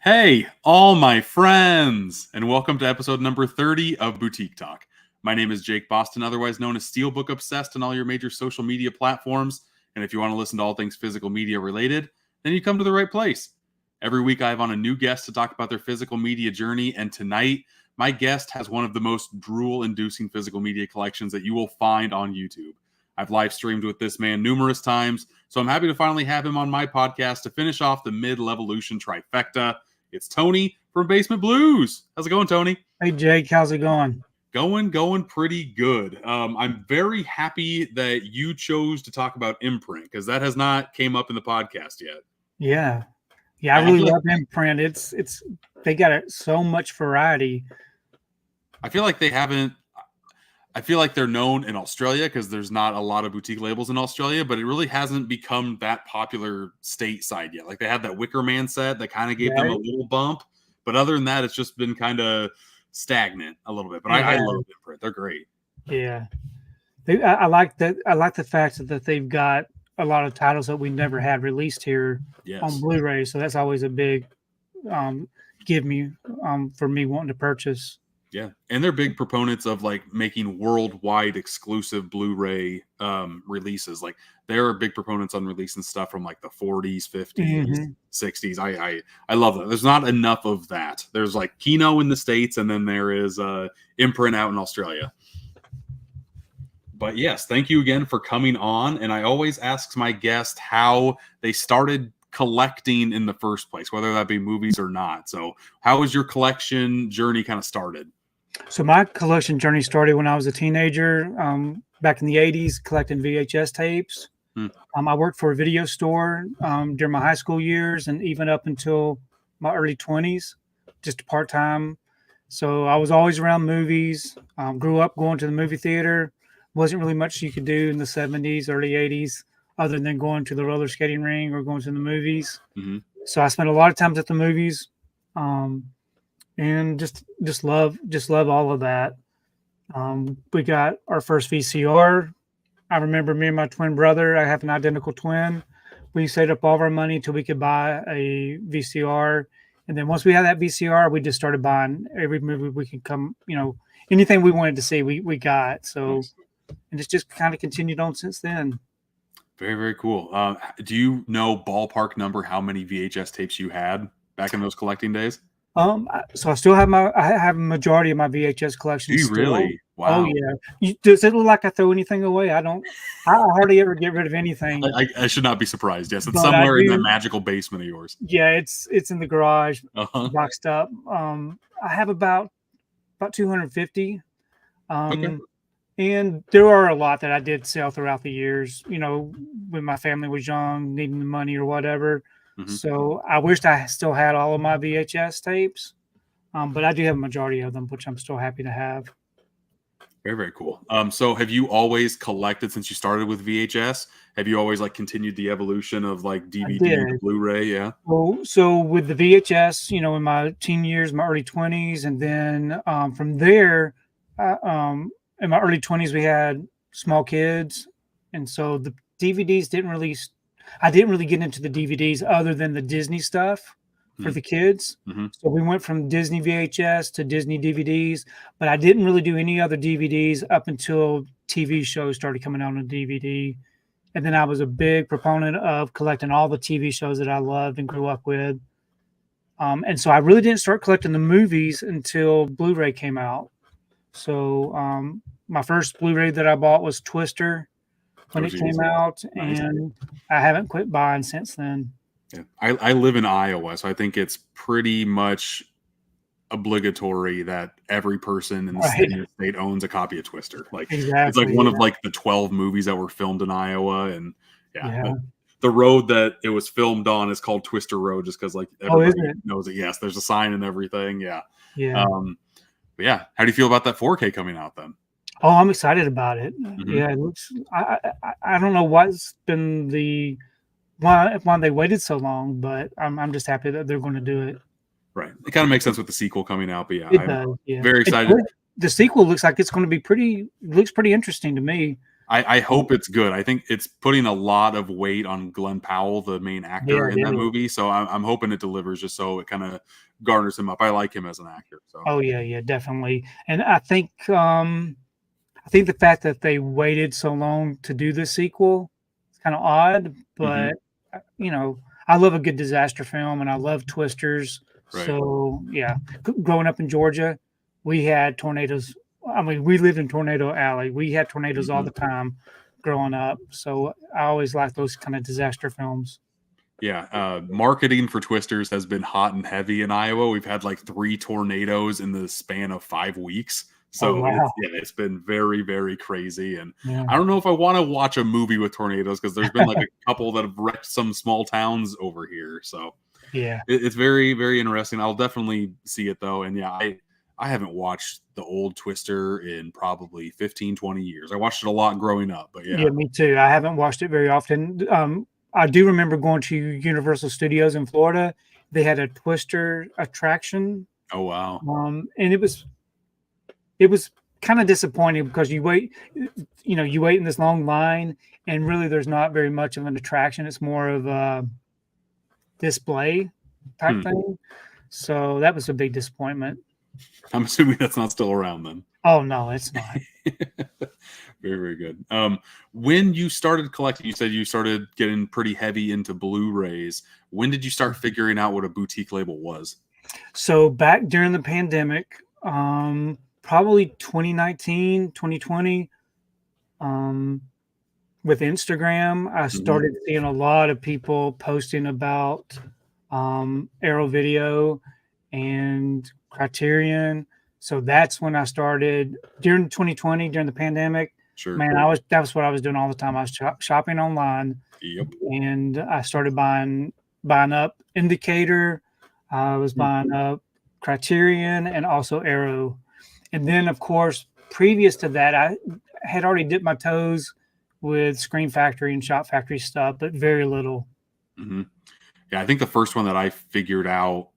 Hey, all my friends, and welcome to episode number 30 of Boutique Talk. My name is Jake Boston, otherwise known as Steelbook Obsessed on all your major social media platforms. And if you want to listen to all things physical media related, then you come to the right place. Every week I have on a new guest to talk about their physical media journey, and tonight my guest has one of the most drool-inducing physical media collections that you will find on YouTube. I've live streamed with this man numerous times, so I'm happy to finally have him on my podcast to finish off the mid-levolution trifecta. It's Tony from BasementBlus. How's it going, Tony? Hey, Jake. How's it going? Going pretty good. I'm very happy that you chose to talk about Imprint because that has not came up in the podcast yet. Yeah. I really love Imprint. It's they got so much variety. I feel like they're known in Australia because there's not a lot of boutique labels in Australia, but it really hasn't become that popular stateside yet. Like they had that Wicker Man set that kind of gave them a little bump, but other than that, it's just been kind of stagnant a little bit. But I love Imprint; they're great. Yeah, I like that. I like the fact that they've got a lot of titles that we never had released here on Blu-ray. So that's always a big give me for me wanting to purchase. Yeah, and they're big proponents of like making worldwide exclusive Blu-ray releases. Like they're big proponents on releasing stuff from like the 40s, 50s, 60s. I love that. There's not enough of that. There's like Kino in the States, and then there is Imprint out in Australia. But yes, thank you again for coming on. And I always ask my guest how they started collecting in the first place, whether that be movies or not. So how was your collection journey kind of started? So my collection journey started when I was a teenager, back in the 80s, collecting VHS tapes. I worked for a video store during my high school years and even up until my early 20s, just part-time. So I was always around movies, grew up going to the movie theater. Wasn't really much you could do in the 70s, early 80s, other than going to the roller skating ring or going to the movies. So I spent a lot of times at the movies. And just love all of that. We got our first VCR. I remember me and my twin brother. I have an identical twin. We saved up all of our money until we could buy a VCR, and then once we had that VCR, we just started buying every movie we could come. Anything we wanted to see, we got. So, and it's just kind of continued on since then. Very, very cool. Do you know ballpark number how many VHS tapes you had back in those collecting days? So I still have I have a majority of my VHS collection. Do you really? Wow. Oh yeah. Does it look like I throw anything away? I hardly ever get rid of anything. I should not be surprised. Yes, it's somewhere in the magical basement of yours. Yeah, it's in the garage, boxed up. I have about 250. Okay. And there are a lot that I did sell throughout the years. When my family was young, needing the money or whatever. So I wished I still had all of my VHS tapes, but I do have a majority of them, which I'm still happy to have. Very, very cool. So have you always collected since you started with VHS? Have you always like continued the evolution of like DVD and Blu-ray? Yeah. So with the VHS, in my teen years, my early 20s, and then from there, in my early 20s, we had small kids, and so the DVDs I didn't really get into the DVDs other than the Disney stuff for the kids. So we went from Disney VHS to Disney DVDs, but I didn't really do any other DVDs up until TV shows started coming out on DVD. And then I was a big proponent of collecting all the TV shows that I loved and grew up with. And so I really didn't start collecting the movies until Blu-ray came out. So my first Blu-ray that I bought was Twister when it came out, and I haven't quit buying since then. Yeah. I live in Iowa, so I think it's pretty much obligatory that every person in the state owns a copy of Twister. Like it's like one of like the 12 movies that were filmed in Iowa, and the road that it was filmed on is called Twister Road, just because like everybody knows it. Yes, there's a sign and everything. Yeah. But yeah, how do you feel about that 4K coming out then? Oh, I'm excited about it. Yeah, it looks. I don't know what's been why they waited so long, but I'm just happy that they're going to do it. Right. It kind of makes sense with the sequel coming out, but I'm very excited. The sequel looks like it's going to be looks pretty interesting to me. I hope it's good. I think it's putting a lot of weight on Glenn Powell, the main actor in that movie. So I'm hoping it delivers just so it kind of garners him up. I like him as an actor. So. Oh yeah, definitely. And I think the fact that they waited so long to do the sequel is kind of odd, but I love a good disaster film and I love twisters. Right. So yeah, growing up in Georgia, we had tornadoes. I mean, we lived in Tornado Alley. We had tornadoes all the time growing up. So I always like those kind of disaster films. Yeah, marketing for twisters has been hot and heavy in Iowa. We've had like 3 tornadoes in the span of 5 weeks. So it's been very, very crazy. And I don't know if I want to watch a movie with tornadoes because there's been like a couple that have wrecked some small towns over here. So it's very, very interesting. I'll definitely see it though. And yeah, I haven't watched the old Twister in probably 15, 20 years. I watched it a lot growing up, but Yeah, me too. I haven't watched it very often. I do remember going to Universal Studios in Florida. They had a Twister attraction. Oh, wow. And it was kind of disappointing because you wait in this long line and really there's not very much of an attraction. It's more of a display type thing. So that was a big disappointment. I'm assuming that's not still around then. Oh, no, it's not. Very, very good. When you started collecting, you said you started getting pretty heavy into Blu-rays. When did you start figuring out what a boutique label was? So back during the pandemic, probably 2019, 2020, with Instagram, I started seeing a lot of people posting about Arrow Video and Criterion. So that's when I stared during 2020, during the pandemic. Sure. Man, that was what I was doing all the time. I was shopping online. Yep. And I started buying up Indicator. I was buying up Criterion and also Arrow. And then, of course, previous to that, I had already dipped my toes with Screen Factory and Shop Factory stuff, but very little. Mm-hmm. Yeah, I think the first one that I figured out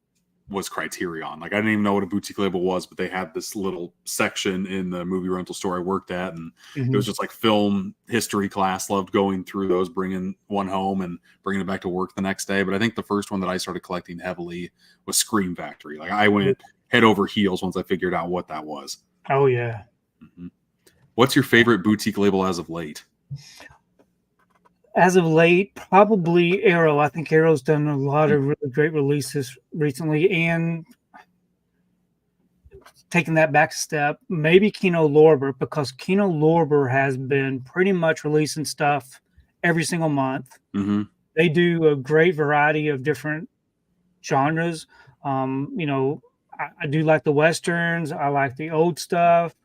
was Criterion. Like I didn't even know what a boutique label was, but they had this little section in the movie rental store I worked at, and it was just like film history class. Loved going through those, bringing one home and bringing it back to work the next day. But I think the first one that I started collecting heavily was Screen Factory. Like I went head over heels once I figured out what that was. Oh yeah. What's your favorite boutique label as of late? As of late, probably Arrow. I think Arrow's done a lot of really great releases recently, and taking that back a step, maybe Kino Lorber, because Kino Lorber has been pretty much releasing stuff every single month. They do a great variety of different genres. I do like the Westerns. I like the old stuff.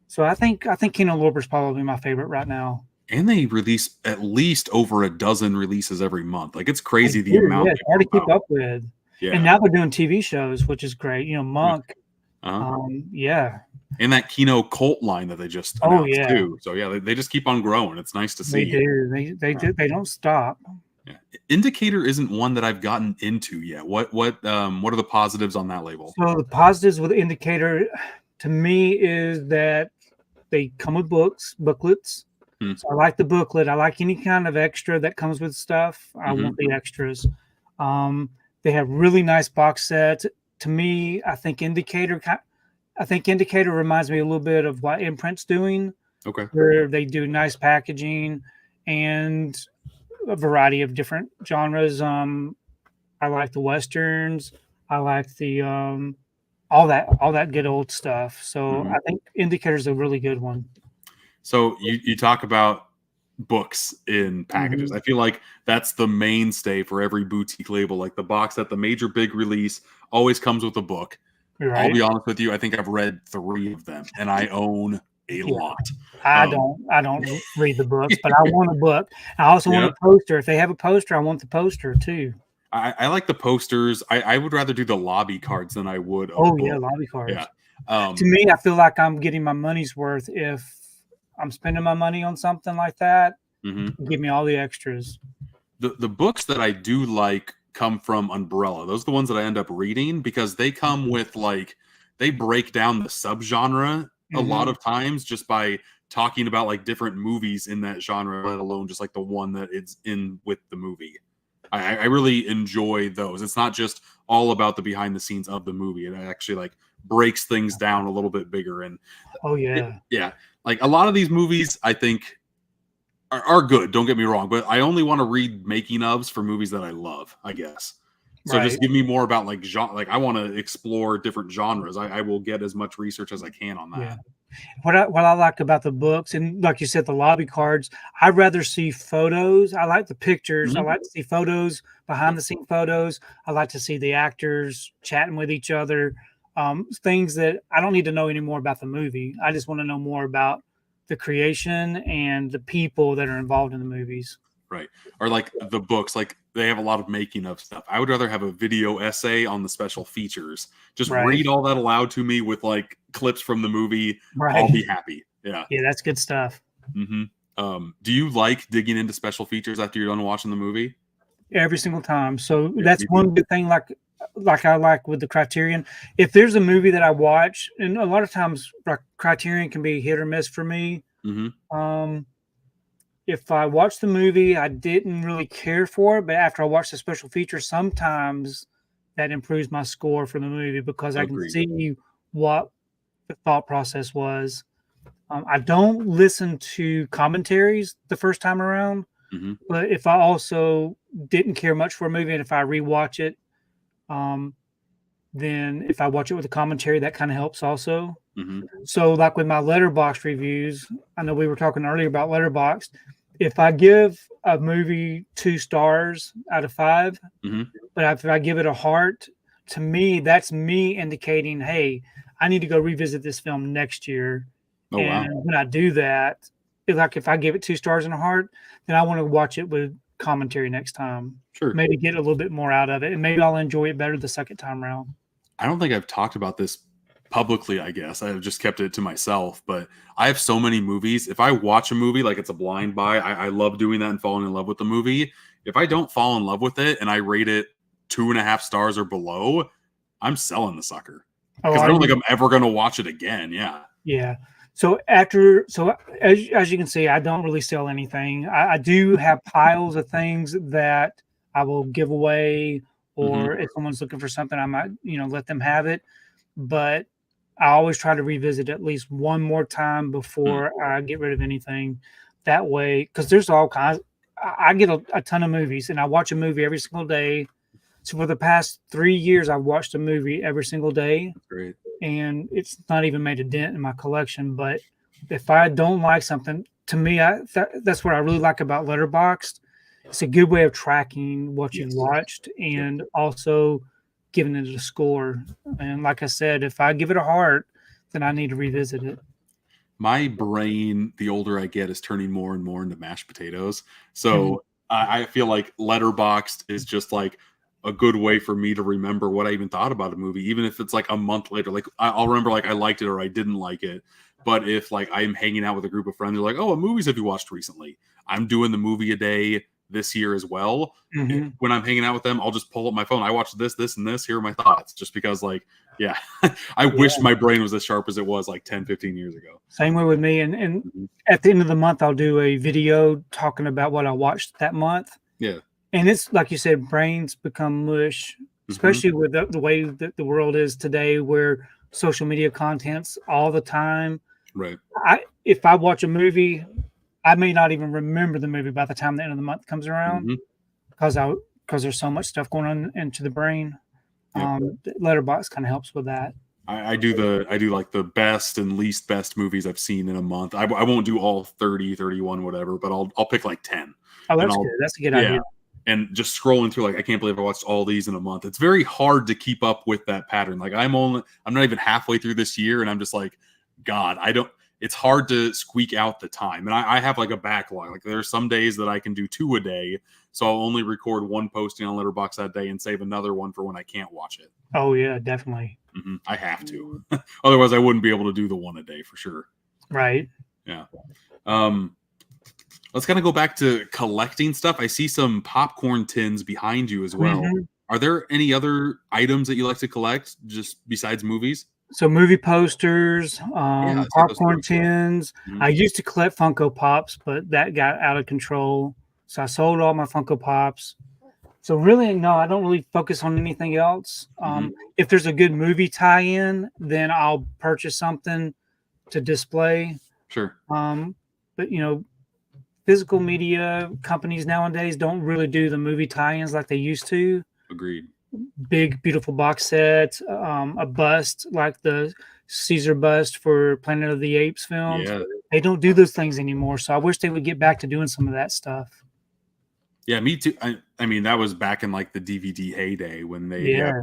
So I think Kino Lorber is probably my favorite right now. And they release at least over a dozen releases every month. Like it's crazy the amount. Yeah, it's hard to keep up with. Yeah. And now they're doing TV shows, which is great. Monk. Yeah. And that Kino cult line that they just announced too. So yeah, they just keep on growing. It's nice to see. They do. They do. They don't stop. Yeah. Indicator isn't one that I've gotten into yet. What are the positives on that label? So the positives with Indicator to me is that they come with booklets. So I like the booklet. I like any kind of extra that comes with stuff. I want the extras. They have really nice box sets. To me, I think Indicator reminds me a little bit of what Imprint's doing. Okay. Where they do nice packaging and a variety of different genres. I like the Westerns. I like the all that good old stuff. So I think Indicator's a really good one. So you talk about books in packages. I feel like that's the mainstay for every boutique label. Like the box set, the major big release always comes with a book. Right. I'll be honest with you. I think I've read 3 of them and I own a lot. I don't read the books, but I want a book. I also want a poster. If they have a poster, I want the poster too. I like the posters. I would rather do the lobby cards than I would. Lobby cards. Yeah. To me, I feel like I'm getting my money's worth if I'm spending my money on something like that. Give me all the extras. The books that I do like come from Umbrella. Those are the ones that I end up reading because they come with they break down the subgenre a lot of times just by talking about like different movies in that genre, let alone just like the one that it's in with the movie. I really enjoy those. It's not just all about the behind the scenes of the movie. It actually like breaks things down a little bit bigger. And Oh yeah. yeah, like a lot of these movies I think are good, don't get me wrong, but I only want to read making ofs for movies that I love, I guess. So Right. just give me more about like genre. Like I want to explore different genres. I will get as much research as I can on that. Yeah. What I like about the books, and like you said, the lobby cards, I'd rather see photos. I like the pictures. I Mhm. like to see photos, behind the scene photos. I like to see the actors chatting with each other. Things that I don't need to know any more about the movie. I just want to know more about the creation and the people that are involved in the movies. Right. Or like the books, like they have a lot of making of stuff. I would rather have a video essay on the special features. Just Right. read all that aloud to me with like clips from the movie. I'll Right. be happy. Yeah. Yeah, that's good stuff. hmm do you like digging into special features after you're done watching the movie? Every single time. So Yeah, that's me one too. good thing, like I like with the Criterion. If there's a movie that I watch, and a lot of times like Criterion can be hit or miss for me. Mhm. Um, if I watch the movie, I didn't really care for it, but after I watch the special feature, sometimes that improves my score for the movie because I can Agreed. see what the thought process was. I don't listen to commentaries the first time around, Mhm. but if I also didn't care much for a movie and if I rewatch it, um, then if I watch it with a commentary, that kind of helps also. Mhm. So, like with my letterbox reviews, I know we were talking earlier about letterbox. If I give a movie 2 stars out of 5, Mhm. but if I give it a heart, to me, that's me indicating, hey, I need to go revisit this film next year. Oh And wow. when I do that, like if I give it 2 stars and a heart, then I want to watch it with commentary next time. Sure. Maybe get a little bit more out of it, and maybe I'll enjoy it better the second time around. I don't think I've talked about this publicly, I guess. I've just kept it to myself, but I have so many movies. If I watch a movie like it's a blind buy, I love doing that and falling in love with the movie. If I don't fall in love with it and I rate it 2.5 stars or below, I'm selling the sucker Oh, because I are don't think you? I'm ever going to watch it again. Yeah. Yeah. So as you can see, I don't really sell anything. I do have piles of things that I will give away, hmm or if someone's looking for something, I might, let them have it. But I always try to revisit at least one more time before I get rid of anything. That way, because there's all kinds. I get a ton of movies, and I watch a movie every single day. So for the past 3 years, I've watched a movie every single day, Great. and it's not even made a dent in my collection. But if I don't like something, to me, that's what I really like about Letterboxd. It's a good way of tracking what you've Yes. watched Yep. and also giving it a score. And like I said, if I give it a heart, then I need to revisit it. My brain, the older I get, is turning more and more into mashed potatoes. Mhm. So I feel like Letterboxd is just like a good way for me to remember what I even thought about a movie, even if it's like a month later. Like I'll remember like I liked it or I didn't like it. But if like I'm hanging out with a group of friends, they're like, "Oh, what movies have you watched recently?" I'm doing the movie a day this year as well. Mhm. When I'm hanging out with them, I'll just pull up my phone. I watched this, this, and this. Here are my thoughts. Just because, like, yeah, I wish Yeah. my brain was as sharp as it was like 10, 15 years ago. Same way with me. And Mhm. at the end of the month, I'll do a video talking about what I watched that month. Yeah. And it's like you said, brains become mush, Mhm. especially with the way that the world is today, where social media content's all the time. Right. If I watch a movie, I may not even remember the movie by the time the end of the month comes around Mhm. because there's so much stuff going on into the brain. Yep. Letterbox kind of helps with that. I do like the best and least best movies I've seen in a month. I won't do all 30, 31, whatever, but I'll pick like 10. Oh, And that's I'll good. That's a good yeah. idea. And just scrolling through, like, I can't believe I watched all these in a month. It's very hard to keep up with that pattern. Like I'm not even halfway through this year, and I'm just like, God, it's hard to squeak out the time. And I have like a backlog. Like there are some days that I can do 2 a day. So I'll only record 1 posting on Letterboxd that day and save another one for when I can't watch it. Oh yeah, definitely. I have to. Otherwise I wouldn't be able to do the 1 a day for sure. Right. Yeah. Let's kind of go back to collecting stuff. I see some popcorn tins behind you as well. Mhm. Are there any other items that you like to collect just besides movies? So movie posters, Yeah, I see those popcorn too. tins. Mhm. I used to collect Funko Pops, but that got out of control. So I sold all my Funko Pops. So really, no, I don't really focus on anything else. Mhm. If there's a good movie tie-in, then I'll purchase something to display. Sure. Um, but physical media companies nowadays don't really do the movie tie-ins like they used to. Agreed. Big, beautiful box sets, a bust like the Caesar bust for Planet of the Apes films. Yeah. They don't do those things anymore. So I wish they would get back to doing some of that stuff. Yeah, me too. I mean, that was back in like the DVD heyday when Yeah.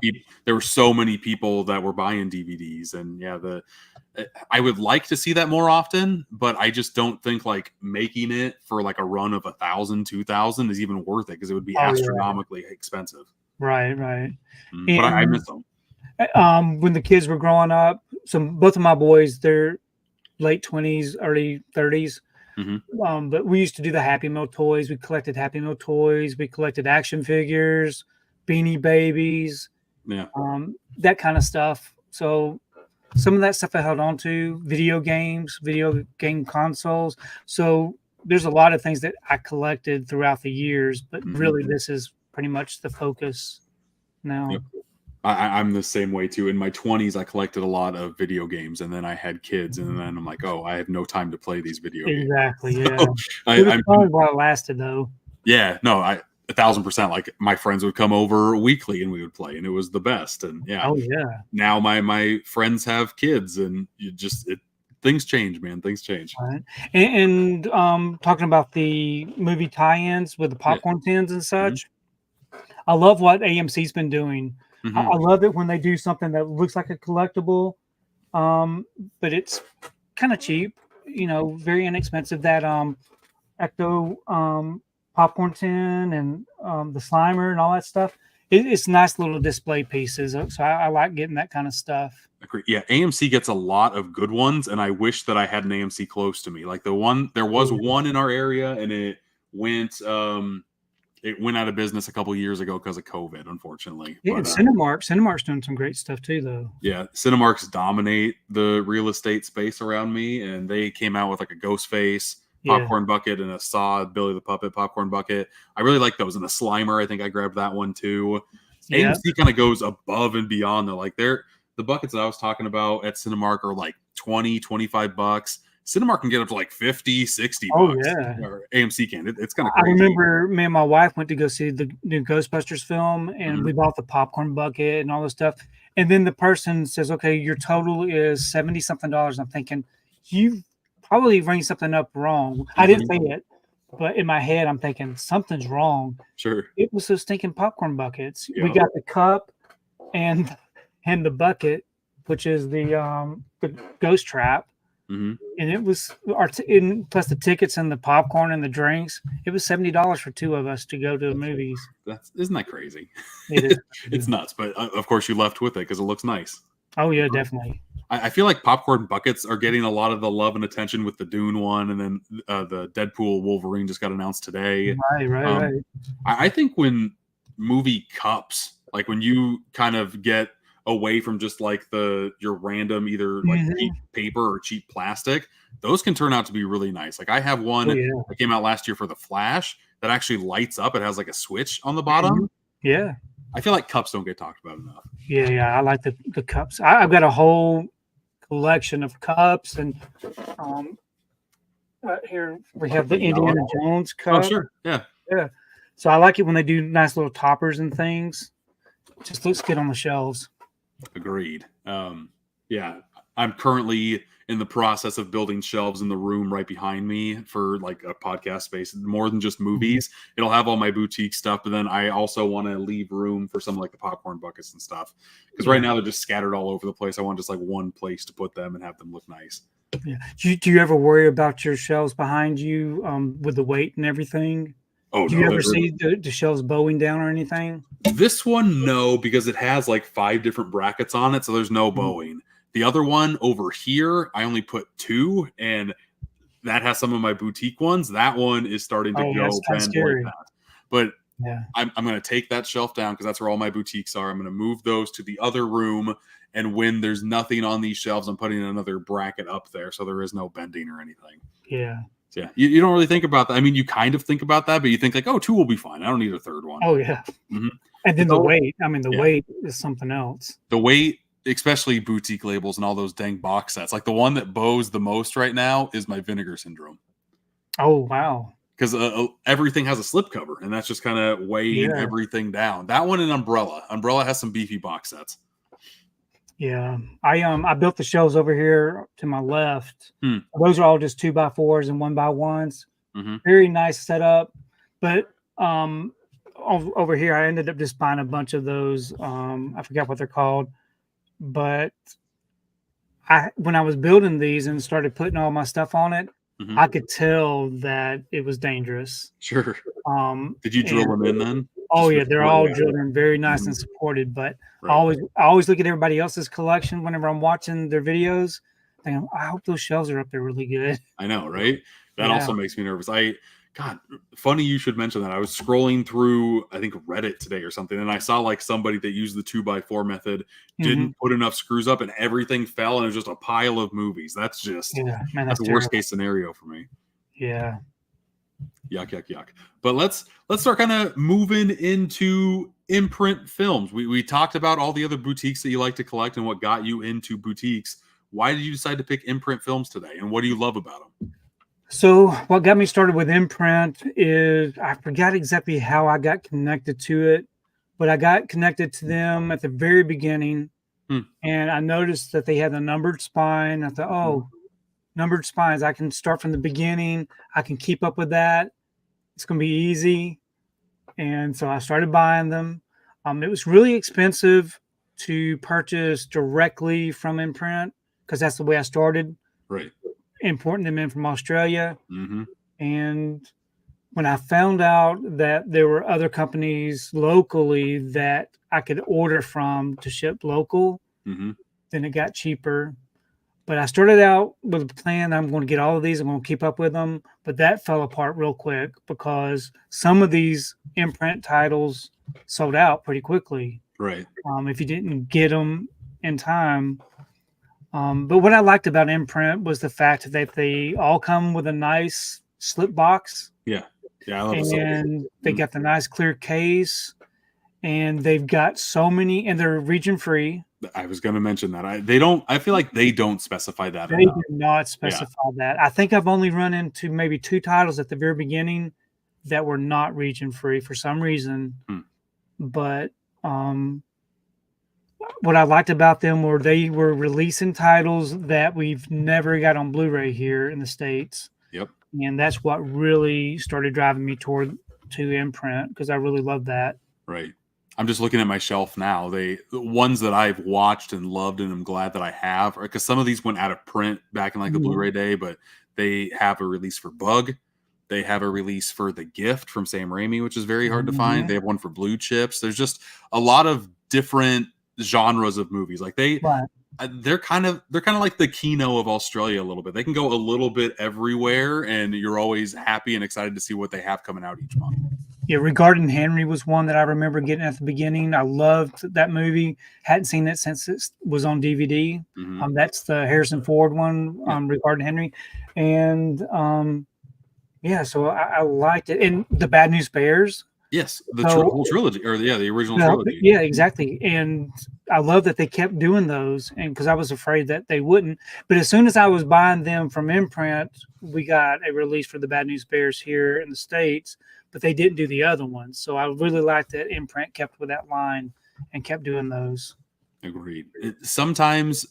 there were so many people that were buying DVDs, and I would like to see that more often, but I just don't think like making it for like a run of 1,000, 2,000 is even worth it because it would be Oh yeah. astronomically expensive. Right. Right. But I And miss them. when the kids were growing up, so both of my boys, they're late 20s, early 30s. Hmm. But we used to do the Happy Meal toys. We collected Happy Meal toys. We collected action figures, Beanie Babies, Yeah, that kind of stuff. So some of that stuff I held on to, video games, video game consoles. So there's a lot of things that I collected throughout the years, but hmm, really this is pretty much the focus now. yep. I'm the same way too. In my 20s, I collected a lot of video games, and then I had kids, and then I'm like, oh, I have no time to play these video games. Exactly. Yeah. So It was I'm fun while it lasted, though. yeah, no, I 1,000%. Like my friends would come over weekly, and we would play, and it was the best. And yeah, Oh yeah. now my friends have kids, and things change, man. Things change. Right. And talking about the movie tie-ins with the Yeah. popcorn tins and Hmm. such, I love what AMC's been doing. I Hmm. love it when they do something that looks like a collectible, but it's kind of cheap, very inexpensive. That Ecto popcorn tin and the Slimer and all that stuff. It's nice little display pieces. So I like getting that kind of stuff. Agree. Yeah, AMC gets a lot of good ones, and I wish that I had an AMC close to me. Like there was Oh, one in our area, and went um it went out of business a couple years ago because of COVID, unfortunately. yeah, and But Cinemark's doing some great stuff too, though. yeah, Cinemarks dominate the real estate space around me, and they came out with like a ghost face, Yeah, popcorn bucket, and a saw Billy the Puppet popcorn bucket. I really like those, and the Slimer. I think I grabbed that one too. yeah. AMC kind of goes above and beyond. They're the buckets that I was talking about at Cinemark are like 20, $25. Cinemark can get up to like 50, 60 Oh bucks. yeah. Or AMC can. It's kind of I crazy. remember me and my wife went to go see the new Ghostbusters film, and Mhm. we bought the popcorn bucket and all this stuff. And then the person says, "Okay, your total is 70 something dollars." I'm thinking, you probably rang something up wrong. I didn't Mhm. say it, but in my head, I'm thinking something's wrong. Sure. It was those stinking popcorn buckets. We Yeah. got the cup and the bucket, which is the ghost trap, Hmm. and it was plus the tickets and the popcorn and the drinks. It was $70 for two of us to go to the movies. Isn't that crazy? It is. It's nuts, but of course you left with it because it looks nice. Oh yeah, definitely. I feel like popcorn buckets are getting a lot of the love and attention with the Dune one, and then the Deadpool Wolverine just got announced today. Right, right, Um, right. I think when movie cups, like when you kind of get away from just like your random either like Mhm. cheap paper or cheap plastic, those can turn out to be really nice. Like I have one Oh yeah. that came out last year for the Flash that actually lights up. It has like a switch on the bottom. Mhm. Yeah. I feel like cups don't get talked about enough. Yeah, yeah. I like the cups. I've got a whole collection of cups, and um right here we have the The yellow? Indiana Jones Oh, cup. sure. Yeah. Yeah. So I like it when they do nice little toppers and things. Just looks good on the shelves. Agreed. Yeah, I'm currently in the process of building shelves in the room right behind me for like a podcast space, more than just movies. It'll have all my boutique stuff, but then I also want to leave room for some like the popcorn buckets and stuff. Because right now they're just scattered all over the place. I want just like one place to put them and have them look nice. Yeah. Do you ever worry about your shelves behind you with the weight and everything? Oh Do you no, ever see the shelves bowing down or anything? this one no, because it has like 5 different brackets on it, so there's no bowing. The other one over here, I only put 2, and that has some of my boutique ones. That one is starting to Oh, go that's kind of bend like scary. that. But Yeah. I'm going to take that shelf down because that's where all my boutiques are. I'm going to move those to the other room. And when there's nothing on these shelves, I'm putting another bracket up there so there is no bending or anything. Yeah. So, yeah, you don't really think about that. I mean, you kind of think about that, but you think like, oh, 2 will be fine. I don't need a third one. Oh, yeah. Mm-hmm. And then the weight. I mean, the weight is something else. The weight, especially boutique labels and all those dang box sets. Like the one that bows the most right now is my Vinegar Syndrome. Oh, wow. Because everything has a slip cover, and that's just kind of weighing everything down. That one and Umbrella. Umbrella has some beefy box sets. Yeah, I built the shelves over here to my left. Those are all just 2x4s and 1x1s. Very nice setup. But over here, I ended up just buying a bunch of those. I forgot what they're called, but when I was building these and started putting all my stuff on it, I could tell that it was dangerous. Sure. Did you drill them in then? Oh yeah, they're all drilled in, very nice and supported. But I always look at everybody else's collection whenever I'm watching their videos. Thinking, I hope those shelves are up there really good. I know, right? That also makes me nervous. God, funny you should mention that. I was scrolling through, I think Reddit today or something, and I saw like somebody that used the 2x4 method, didn't put enough screws up, and everything fell, and it was just a pile of movies. That's just that's a worst case scenario for me. Yeah. Yuck, yuck, yuck. But let's start kind of moving into Imprint Films. We talked about all the other boutiques that you like to collect and what got you into boutiques. Why did you decide to pick Imprint Films today, and what do you love about them? So what got me started with Imprint is I forgot exactly how I got connected to it, but I got connected to them at the very beginning, and I noticed that they had a numbered spine. I thought, oh, numbered spines, I can start from the beginning. I can keep up with that. It's going to be easy. And so I started buying them. It was really expensive to purchase directly from Imprint because that's the way I started. Right. Importing them in from Australia. And when I found out that there were other companies locally that I could order from to ship local, then it got cheaper. But I started out with a plan. I'm going to get all of these. I'm going to keep up with them. But that fell apart real quick because some of these Imprint titles sold out pretty quickly. Right. If you didn't get them in time. But what I liked about Imprint was the fact that they all come with a nice slip box. Yeah. I love it. And they got the nice clear case. And they've got so many, and they're region free. I was going to mention that. I feel like they don't specify that. They do not specify that. I think I've only run into maybe 2 titles at the very beginning that were not region free for some reason. But what I liked about them were they were releasing titles that we've never got on Blu-ray here in the States. Yep. And that's what really started driving me to Imprint because I really love that. Right. I'm just looking at my shelf now. The ones that I've watched and loved and I'm glad that I have, because some of these went out of print back in like the Blu-ray day, but they have a release for Bug. They have a release for The Gift from Sam Raimi, which is very hard to find. They have one for Blue Chips. There's just a lot of different genres of movies. Like they're kind of like the Kino of Australia a little bit. They can go a little bit everywhere, and you're always happy and excited to see what they have coming out each month. Yeah, Regarding Henry was one that I remember getting at the beginning. I loved that movie. Hadn't seen it since it was on DVD. That's the Harrison Ford one, Regarding Henry. And so I liked it. And The Bad News Bears. Yes, the whole trilogy, or the original trilogy. Yeah, exactly. And I love that they kept doing those, and because I was afraid that they wouldn't. But as soon as I was buying them from Imprint, we got a release for The Bad News Bears here in the States, but they didn't do the other ones. So I really liked that Imprint kept with that line and kept doing those. Agreed. Sometimes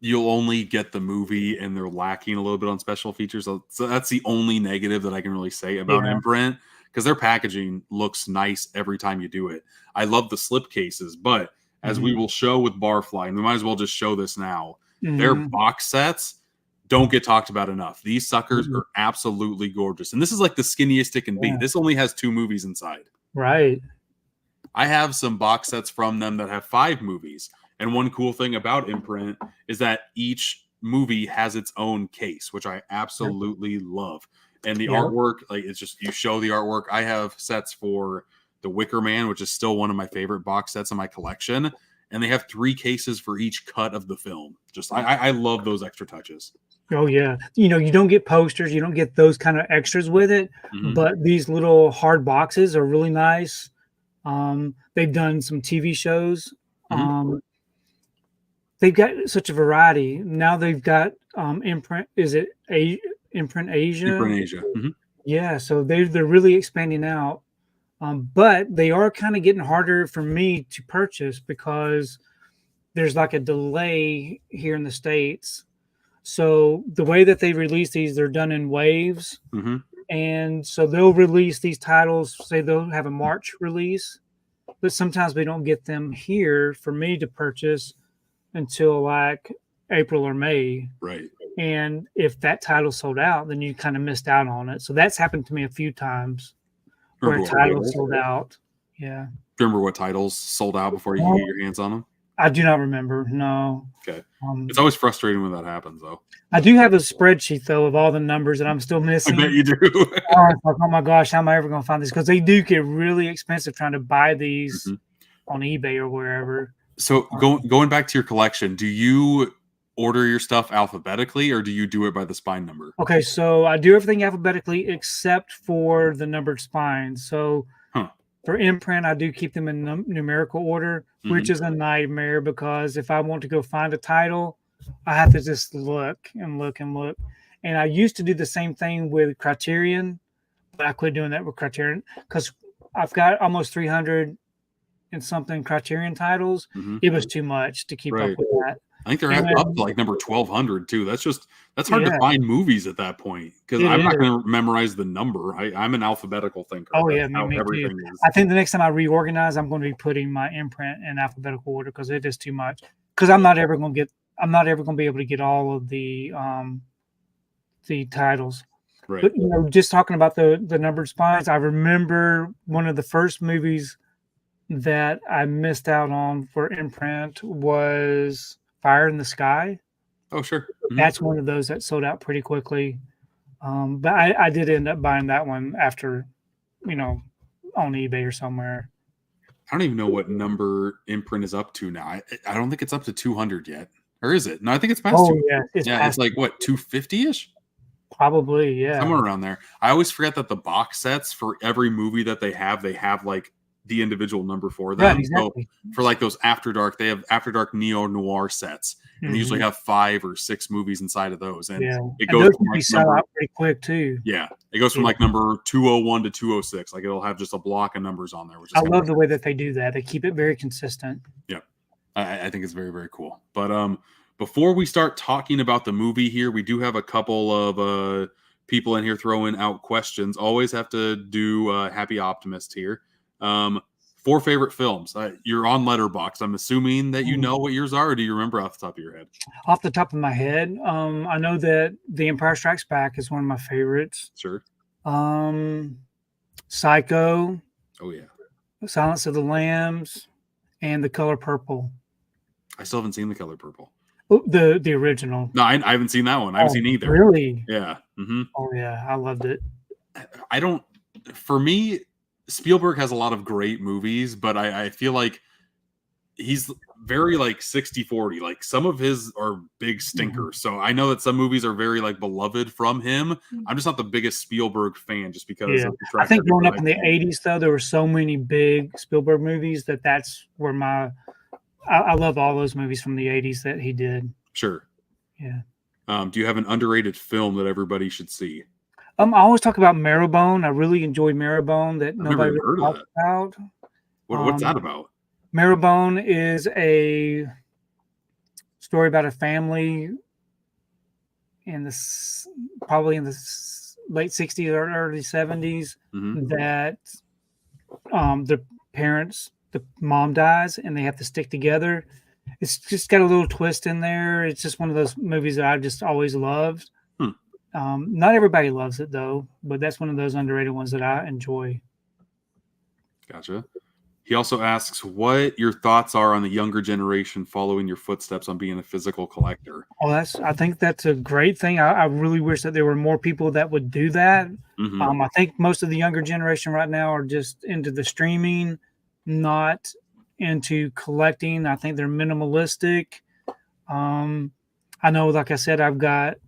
you'll only get the movie and they're lacking a little bit on special features. So that's the only negative that I can really say about Imprint, because their packaging looks nice every time you do it. I love the slip cases, but as we will show with Barfly, and we might as well just show this now, their box sets don't get talked about enough. These suckers are absolutely gorgeous. And this is like the skinniest it can be. This only has 2 movies inside. Right. I have some box sets from them that have 5 movies. And one cool thing about Imprint is that each movie has its own case, which I absolutely love. And the artwork, like, it's just, you show the artwork. I have sets for The Wicker Man, which is still one of my favorite box sets in my collection. And they have 3 cases for each cut of the film. Just I love those extra touches. Oh yeah, you don't get posters, you don't get those kind of extras with it, but these little hard boxes are really nice. They've done some TV shows. They've got such a variety. Now they've got Imprint. Is it Imprint Asia? Imprint Asia. Yeah, so they're really expanding out. But they are kind of getting harder for me to purchase because there's like a delay here in the States. So the way that they release these, they're done in waves. And so they'll release these titles, say they'll have a March release, but sometimes we don't get them here for me to purchase until like April or May. Right. And if that title sold out, then you kind of missed out on it. So that's happened to me a few times where a title sold out. Yeah. Remember what titles sold out before you could get your hands on them? I do not remember. No. Okay. It's always frustrating when that happens, though. I do have a spreadsheet, though, of all the numbers that I'm still missing. I bet you do. Oh my gosh, how am I ever going to find this? Because they do get really expensive trying to buy these on eBay or wherever. So going back to your collection, do you order your stuff alphabetically or do you do it by the spine number? Okay, so I do everything alphabetically except for the numbered spines. So for Imprint, I do keep them in numerical order, which is a nightmare because if I want to go find a title, I have to just look and look and look. And I used to do the same thing with Criterion, but I quit doing that with Criterion because I've got almost 300 and something Criterion titles. It was too much to keep up with that. I think they're up to like number 1,200 too. That's hard to find movies at that point because I'm not going to memorize the number. I'm an alphabetical thinker. Oh yeah, me too. I think the next time I reorganize, I'm going to be putting my Imprint in alphabetical order because it is too much. Because I'm not ever going to be able to get all of the titles. Right. But just talking about the numbered spines, I remember one of the first movies that I missed out on for Imprint was Fire in the Sky. Oh, sure. That's one of those that sold out pretty quickly. But I did end up buying that one after, on eBay or somewhere. I don't even know what number Imprint is up to now. I don't think it's up to 200 yet. Or is it? No, I think it's past 200. Yeah, it's like, what, 250-ish? Probably, yeah. Somewhere around there. I always forget that the box sets for every movie that they have like the individual number for them. Right, exactly. So for like those After Dark, they have After Dark neo-noir sets. And they usually have 5 or 6 movies inside of those. And it goes those can sell out pretty quick too. Yeah. It goes from like number 201 to 206. Like it'll have just a block of numbers on there. Which is I love the way that they do that. They keep it very consistent. Yeah. I think it's very, very cool. But before we start talking about the movie here, we do have a couple of people in here throwing out questions. Always have to do Happy Optimist here. 4 favorite films. You're on Letterboxd. I'm assuming that you know what yours are, or do you remember off the top of your head? Off the top of my head, I know that The Empire Strikes Back is one of my favorites. Sure. Psycho. Oh yeah. Silence of the Lambs, and The Color Purple. I still haven't seen The Color Purple. Oh, the original. No, I haven't seen that one. I haven't seen either. Really? Yeah. Oh yeah, I loved it. For me, Spielberg has a lot of great movies, but I feel like he's very like 60-40. Like some of his are big stinkers. So I know that some movies are very like beloved from him. I'm just not the biggest Spielberg fan just because of the track I think growing up in the 80s, though, there were so many big Spielberg movies that's where I love all those movies from the 80s that he did. Sure. Yeah. Do you have an underrated film that everybody should see? I always talk about Marrowbone. I really enjoy Marrowbone that nobody really talks about. What's that about? Marrowbone is a story about a family probably in the late 60s or early 70s that the mom dies and they have to stick together. It's just got a little twist in there. It's just one of those movies that I've just always loved. Not everybody loves it though, but that's one of those underrated ones that I enjoy. Gotcha. He also asks what your thoughts are on the younger generation following your footsteps on being a physical collector. Oh, I think that's a great thing. I really wish that there were more people that would do that. I think most of the younger generation right now are just into the streaming, not into collecting. I think they're minimalistic. I know, like I said, I've got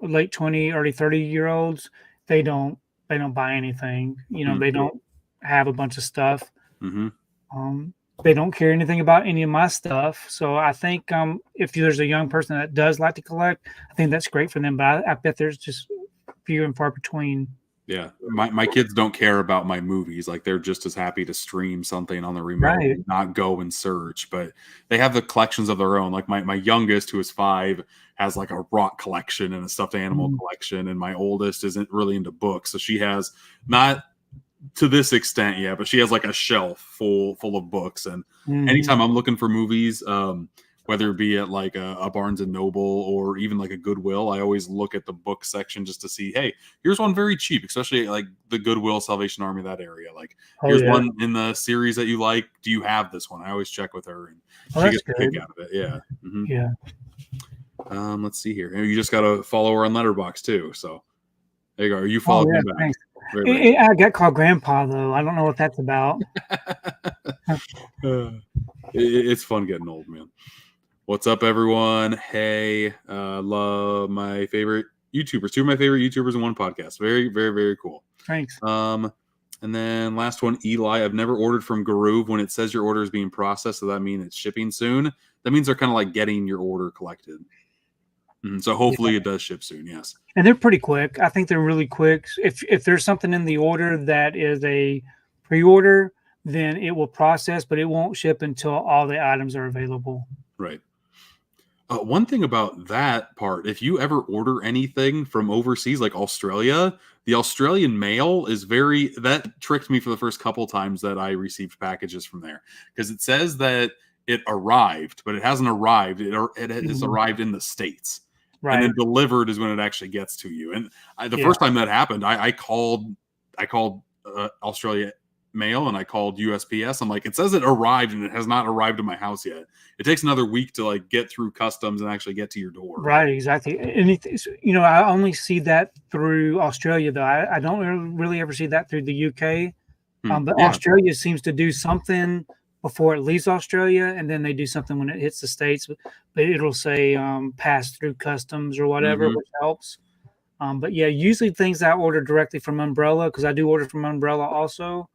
late 20, early 30-year-olds. They don't buy anything. They don't have a bunch of stuff. They don't care anything about any of my stuff. So I think if there's a young person that does like to collect, I think that's great for them. But I bet there's just few and far between. Yeah, my kids don't care about my movies. Like, they're just as happy to stream something on the remote, Right. not go and search. But they have the collections of their own. Like my youngest, who is 5, has like a rock collection and a stuffed animal collection, and my oldest isn't really into books, so she has not to this extent yet, but she has like a shelf full of books. And anytime I'm looking for movies, whether it be at like a Barnes and Noble or even like a Goodwill, I always look at the book section just to see, hey, here's one very cheap, especially like the Goodwill, Salvation Army, that area. Like, here's one in the series that you like. Do you have this one? I always check with her, and she gets a kick out of it. Yeah. Yeah. Let's see here. You just got to follow her on Letterboxd too. So there you go. You follow me back. I got called Grandpa though. I don't know what that's about. It's fun getting old, man. What's up, everyone? Hey, love my favorite YouTubers. 2 of my favorite YouTubers in one podcast. Very, very, very cool. Thanks. And then last one, Eli. I've never ordered from Groove. When it says your order is being processed, so that means it's shipping soon. That means they're kind of like getting your order collected. So hopefully it does ship soon. Yes. And they're pretty quick. I think they're really quick. If there's something in the order that is a pre-order, then it will process, but it won't ship until all the items are available. Right. One thing about that part, if you ever order anything from overseas, like Australia, the Australian mail is that tricked me for the first couple times that I received packages from there, because it says that it arrived, but it hasn't arrived. It has arrived in the States. Right. And then delivered is when it actually gets to you. And the first time that happened, I called Australia mail and I called USPS. I'm like, it says it arrived and it has not arrived to my house yet. It takes another week to like get through customs and actually get to your door. Right, exactly. Anything, I only see that through Australia though. I don't really ever see that through the UK. But Australia seems to do something before it leaves Australia, and then they do something when it hits the States. But it'll say pass through customs or whatever, which helps. But yeah, usually things I order directly from Umbrella, because I do order from Umbrella also.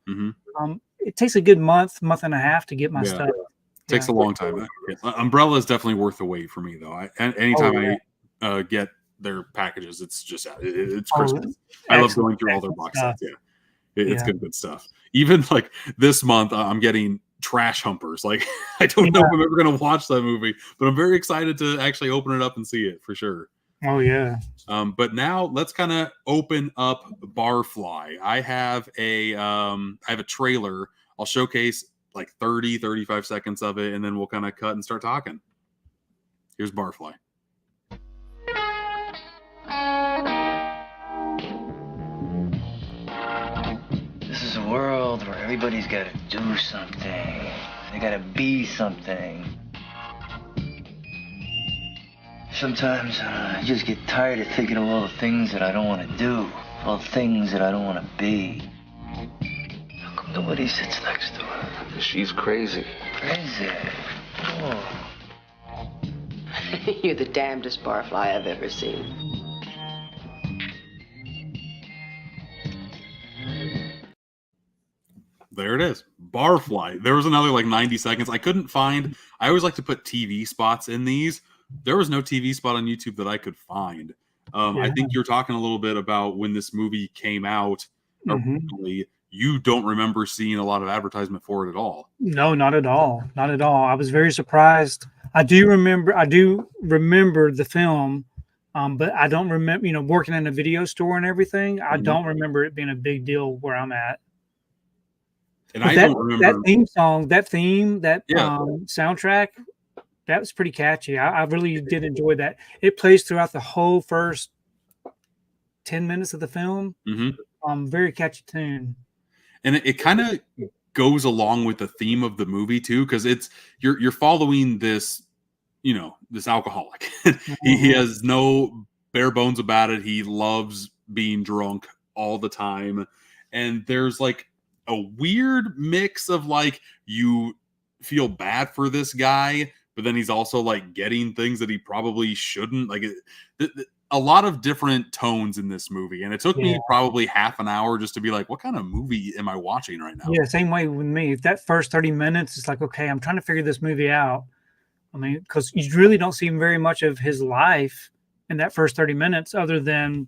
It takes a good month and a half to get my stuff. It takes a long time. Umbrella is definitely worth the wait for me, though. Anytime I get their packages, it's just it's Christmas. I love going through all their box sets. Yeah, it's good stuff. Even like this month, I'm getting Trash Humpers. Like, I don't know if I'm ever going to watch that movie, but I'm very excited to actually open it up and see it for sure. Oh yeah. But now let's kind of open up Barfly. I have a trailer. I'll showcase like 35 seconds of it, and then we'll kind of cut and start talking. Here's Barfly. This is a world where everybody's got to do something. They got to be something. Sometimes I just get tired of thinking of all the things that I don't want to do, all the things that I don't want to be. How come nobody sits next to her? She's crazy. Crazy? Oh. You're the damnedest barfly I've ever seen. There it is. Barfly. There was another like 90 seconds. I always like to put TV spots in these. There was no TV spot on YouTube that I could find. I think you're talking a little bit about when this movie came out originally. You don't remember seeing a lot of advertisement for it at all. No, not at all. Not at all. I was very surprised. I do remember the film, but I don't remember, working in a video store and everything. I don't remember it being a big deal where I'm at. And I don't remember that theme song, that soundtrack. That was pretty catchy. I really did enjoy that. It plays throughout the whole first 10 minutes of the film. Very catchy tune. And it kind of goes along with the theme of the movie too, because it's you're following this, you know, this alcoholic. He has no bare bones about it. He loves being drunk all the time, and there's like a weird mix of like, you feel bad for this guy, but then he's also like getting things that he probably shouldn't. Like a lot of different tones in this movie, and it took me probably half an hour just to be like, what kind of movie am I watching right now? Yeah, same way with me. That first 30 minutes, it's like, okay, I'm trying to figure this movie out. I mean, because you really don't see very much of his life in that first 30 minutes, other than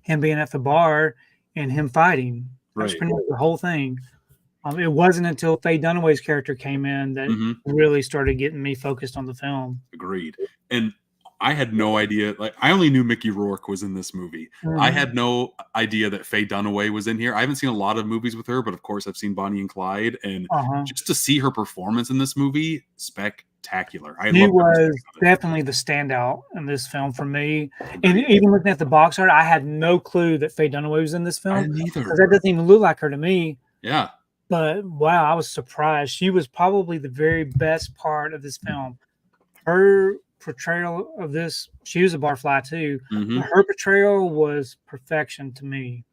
him being at the bar and him fighting. That's pretty much the whole thing. It wasn't until Faye Dunaway's character came in that really started getting me focused on the film. Agreed. And I had no idea. Like, I only knew Mickey Rourke was in this movie. I had no idea that Faye Dunaway was in here. I haven't seen a lot of movies with her, but of course I've seen Bonnie and Clyde. And just to see her performance in this movie, spectacular. He was definitely the standout in this film for me. And even looking at the box art, I had no clue that Faye Dunaway was in this film. I didn't either. Because that doesn't even look like her to me. Yeah. But wow, I was surprised. She was probably the very best part of this film. Her portrayal of this, she was a barfly too. Her portrayal was perfection to me.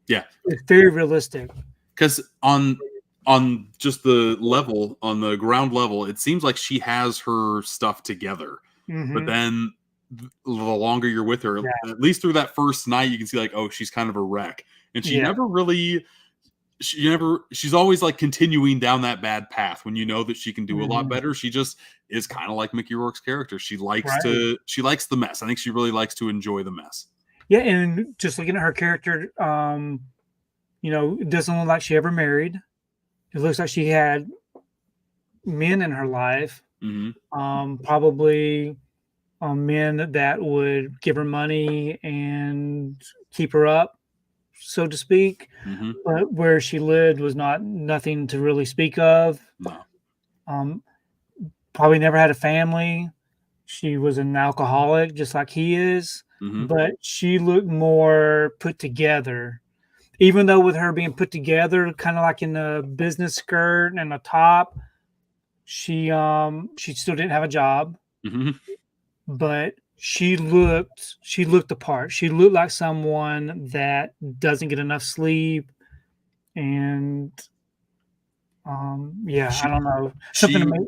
Yeah. It's very realistic. Because on just the level, on the ground level, it seems like she has her stuff together. But then the longer you're with her, at least through that first night, you can see like, oh, she's kind of a wreck. And she never really... she's always like continuing down that bad path when you know that she can do a lot better. She just is kind of like Mickey Rourke's character. She likes she likes the mess. I think she really likes to enjoy the mess. Yeah. And just looking at her character, you know, it doesn't look like she ever married. It looks like she had men in her life, probably men that would give her money and keep her up, so to speak. But where she lived was nothing to really speak of. No. Probably never had a family. She was an alcoholic, just like he is. But she looked more put together. Even though with her being put together, kind of like in the business skirt and the top, she still didn't have a job. But she looked the part. She looked like someone that doesn't get enough sleep, and I don't know, something.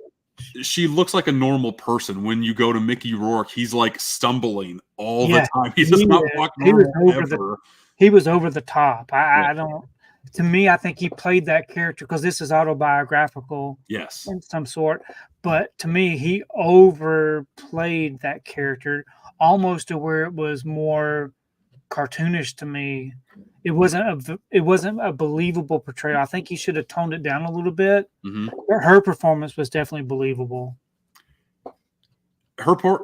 She looks like a normal person. When you go to Mickey Rourke, he's like stumbling all the time. He does not walk normal ever. He was over the top. I don't. To me, I think he played that character because this is autobiographical, in some sort. But to me, he overplayed that character almost to where it was more cartoonish to me. It wasn't a believable portrayal. I think he should have toned it down a little bit. Her performance was definitely believable.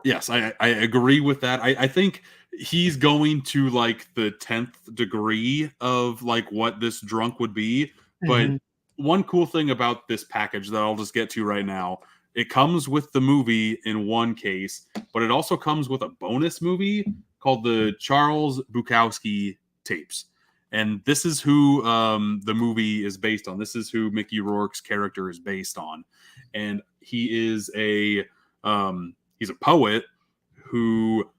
Yes, I agree with that. I think he's going to like the 10th degree of like what this drunk would be. But one cool thing about this package that I'll just get to right now, it comes with the movie in one case, but it also comes with a bonus movie called the Charles Bukowski tapes. And this is who the movie is based on. This is who Mickey Rourke's character is based on. And he is he's a poet who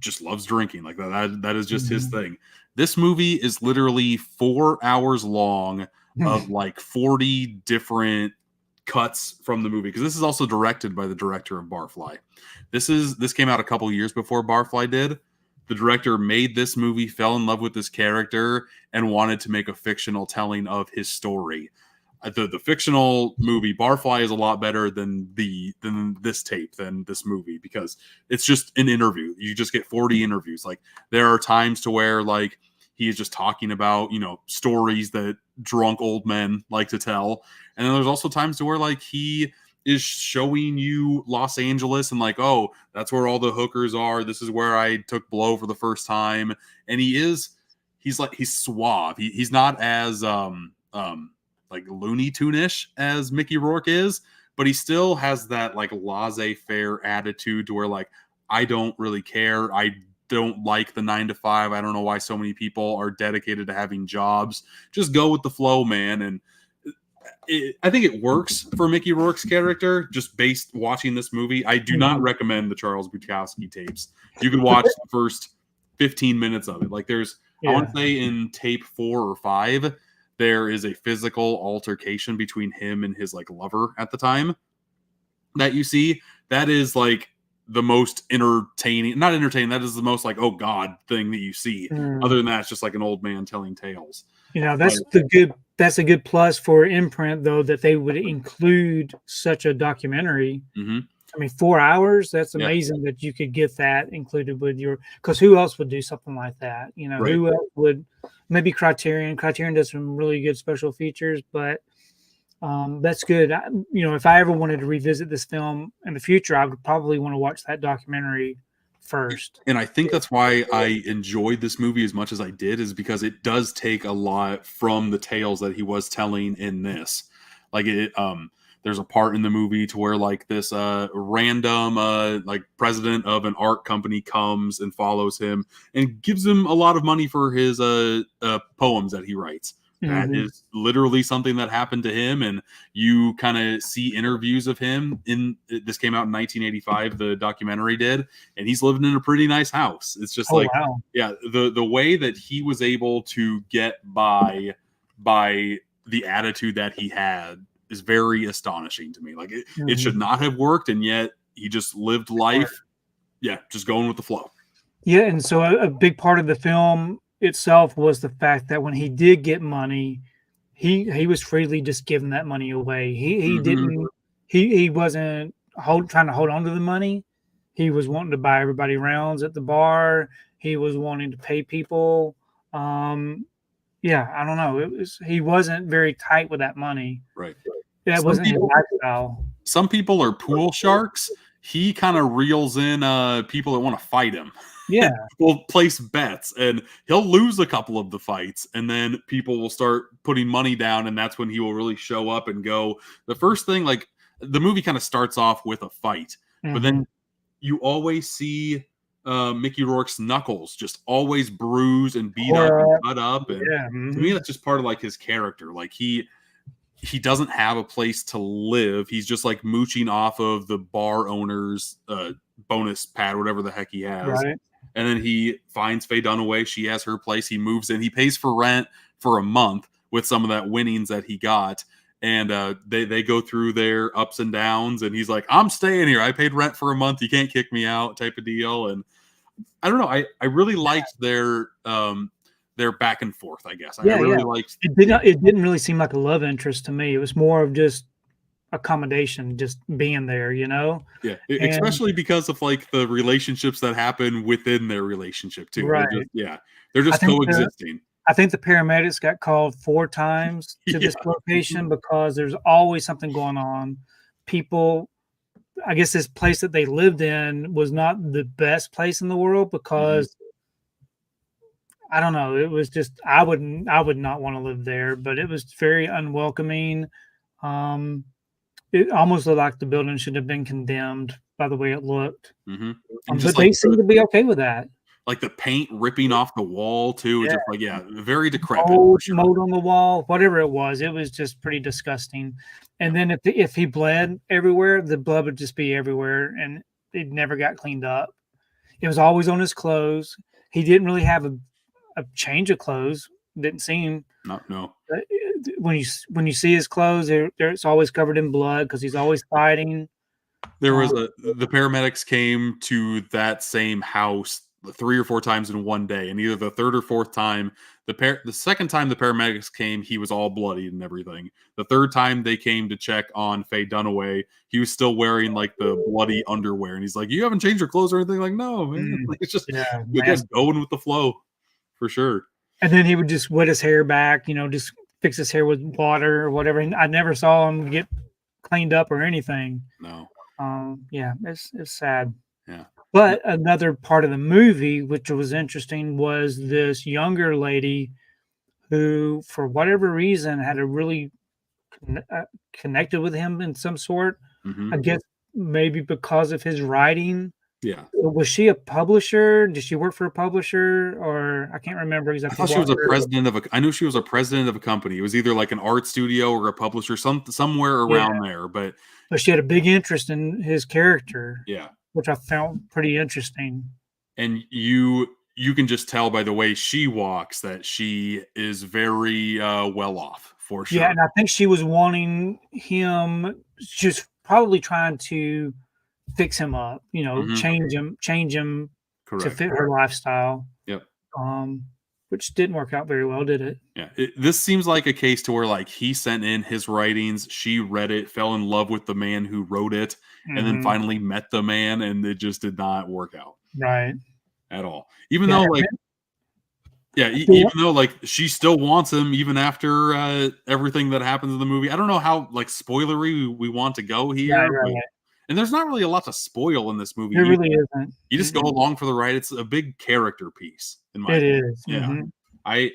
just loves drinking. Like that is just his thing. This movie is literally 4 hours long of like 40 different cuts from the movie, because this is also directed by the director of Barfly. This came out a couple years before Barfly did. The director made this movie, fell in love with this character, and wanted to make a fictional telling of his story. The fictional movie Barfly is a lot better than this tape, than this movie, because it's just an interview. You just get 40 interviews. Like, there are times to where like he is just talking about, you know, stories that drunk old men like to tell. And then there's also times to where like he is showing you Los Angeles and like, oh, that's where all the hookers are. This is where I took blow for the first time. And he's suave. He's not as like Looney Tune-ish as Mickey Rourke is, but he still has that like laissez-faire attitude to where like, I don't really care. I don't like the 9 to 5. I don't know why so many people are dedicated to having jobs. Just go with the flow, man. And I think it works for Mickey Rourke's character, just based watching this movie. I do not recommend the Charles Bukowski tapes. You can watch the first 15 minutes of it. Like there's, I want to say in tape 4 or 5, there is a physical altercation between him and his like lover at the time that you see. That is like the most entertaining, not entertaining. That is the most like, oh God thing that you see. Other than that, it's just like an old man telling tales. You know, that's a good plus for Imprint, though, that they would include such a documentary. Mm-hmm. I mean, 4 hours, that's amazing that you could get that included with your, because who else would do something like that? You know, who else would, maybe Criterion. Criterion does some really good special features, but that's good. You know, if I ever wanted to revisit this film in the future, I would probably want to watch that documentary first. And I think that's why I enjoyed this movie as much as I did, is because it does take a lot from the tales that he was telling in this. Like it, there's a part in the movie to where like this random like president of an art company comes and follows him and gives him a lot of money for his poems that he writes. That is literally something that happened to him, and you kind of see interviews of him this came out in 1985, the documentary did, and he's living in a pretty nice house. It's just the way that he was able to get by the attitude that he had is very astonishing to me. Like it should not have worked, and yet he just lived life just going with the flow. And so a big part of the film itself was the fact that when he did get money, he was freely just giving that money away. He didn't he wasn't trying to hold on to the money. He was wanting to buy everybody rounds at the bar. He was wanting to pay people. I don't know. He wasn't very tight with that money. Right. That wasn't his lifestyle. Some people are pool sharks. He kind of reels in people that want to fight him. Yeah. Will place bets, and he'll lose a couple of the fights, and then people will start putting money down, and that's when he will really show up and go. The first thing, like the movie kind of starts off with a fight, but then you always see Mickey Rourke's knuckles just always bruise and beat up and cut up. And to me, that's just part of like his character. Like he doesn't have a place to live. He's just like mooching off of the bar owner's bonus pad, whatever the heck he has. Right. And then he finds Faye Dunaway. She has her place. He moves in. He pays for rent for a month with some of that winnings that he got. And they go through their ups and downs. And he's like, I'm staying here. I paid rent for a month. You can't kick me out type of deal. And I don't know. I really liked their back and forth, I guess. I really liked it. It didn't really seem like a love interest to me. It was more of just accommodation, just being there, you know. Especially because of like the relationships that happen within their relationship too. Right. They're just coexisting. I think the paramedics got called 4 times to this location because there's always something going on. People, I guess this place that they lived in was not the best place in the world because I don't know, it was just I would not want to live there, but it was very unwelcoming. It almost looked like the building should have been condemned by the way it looked. But they seem to be okay with that. Like the paint ripping off the wall too. It's just like, very decrepit. Mold on the wall, whatever it was just pretty disgusting. And then if he bled everywhere, the blood would just be everywhere and it never got cleaned up. It was always on his clothes. He didn't really have a change of clothes. Didn't seem. No. When you see his clothes, it's always covered in blood because he's always fighting. There was the paramedics came to that same house 3 or 4 times in one day, and either the third or fourth time, the second time the paramedics came, he was all bloodied and everything. The third time they came to check on Faye Dunaway, he was still wearing like the bloody underwear, and he's like, "You haven't changed your clothes or anything?" Like, no, man. Like, it's just going with the flow for sure. And then he would just wet his hair back, just fix his hair with water or whatever. And I never saw him get cleaned up or anything. No. It's sad. Yeah. But another part of the movie, which was interesting, was this younger lady who, for whatever reason, had a really connected with him in some sort. I guess maybe because of his writing. Yeah. Was she a publisher? Did she work for a publisher, or I can't remember I exactly. thought she was a president of a. I knew she was a president of a company. It was either like an art studio or a publisher, somewhere around there. But she had a big interest in his character, yeah, which I found pretty interesting. and you can just tell by the way she walks that she is very well off for sure. Yeah, and I think she was wanting him. She was probably trying to fix him up, change him Correct. to fit her lifestyle. Yep. Which didn't work out very well, did it? Yeah. This seems like a case to where like he sent in his writings, she read it, fell in love with the man who wrote it, and then finally met the man, and it just did not work out. Right. At all. Even though like she still wants him even after everything that happens in the movie. I don't know how like spoilery we want to go here. Right. And there's not really a lot to spoil in this movie. There really isn't. You just go along for the ride. It's a big character piece in my opinion. It is. Yeah. Mm-hmm.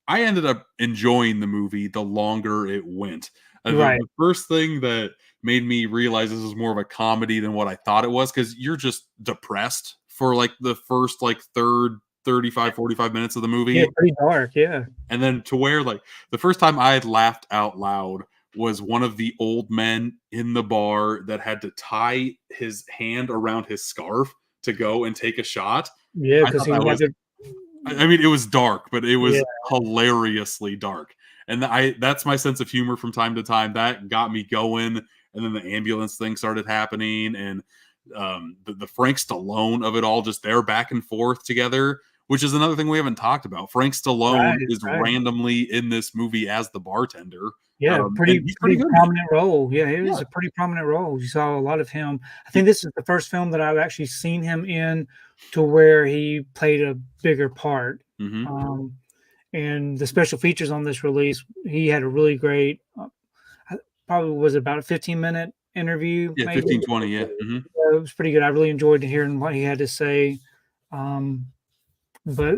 I ended up enjoying the movie the longer it went. Right. The first thing that made me realize this was more of a comedy than what I thought it was, because you're just depressed for like the first like 35-45 minutes of the movie. Yeah, pretty dark, yeah. And then to where like the first time I had laughed out loud was one of the old men in the bar that had to tie his hand around his scarf to go and take a shot. Yeah, because he wanted. I mean, it was dark, but it was hilariously dark. And that's my sense of humor from time to time. That got me going. And then the ambulance thing started happening, and the Frank Stallone of it all, just they're back and forth together, which is another thing we haven't talked about. Frank Stallone is randomly in this movie as the bartender. Yeah, pretty prominent role. Yeah, it was a pretty prominent role. You saw a lot of him. I think this is the first film that I've actually seen him in to where he played a bigger part. Mm-hmm. And the special features on this release, he had a really great, probably was about a 15-minute interview. Yeah, maybe. 15, 20, yeah. Mm-hmm. It was pretty good. I really enjoyed hearing what he had to say. But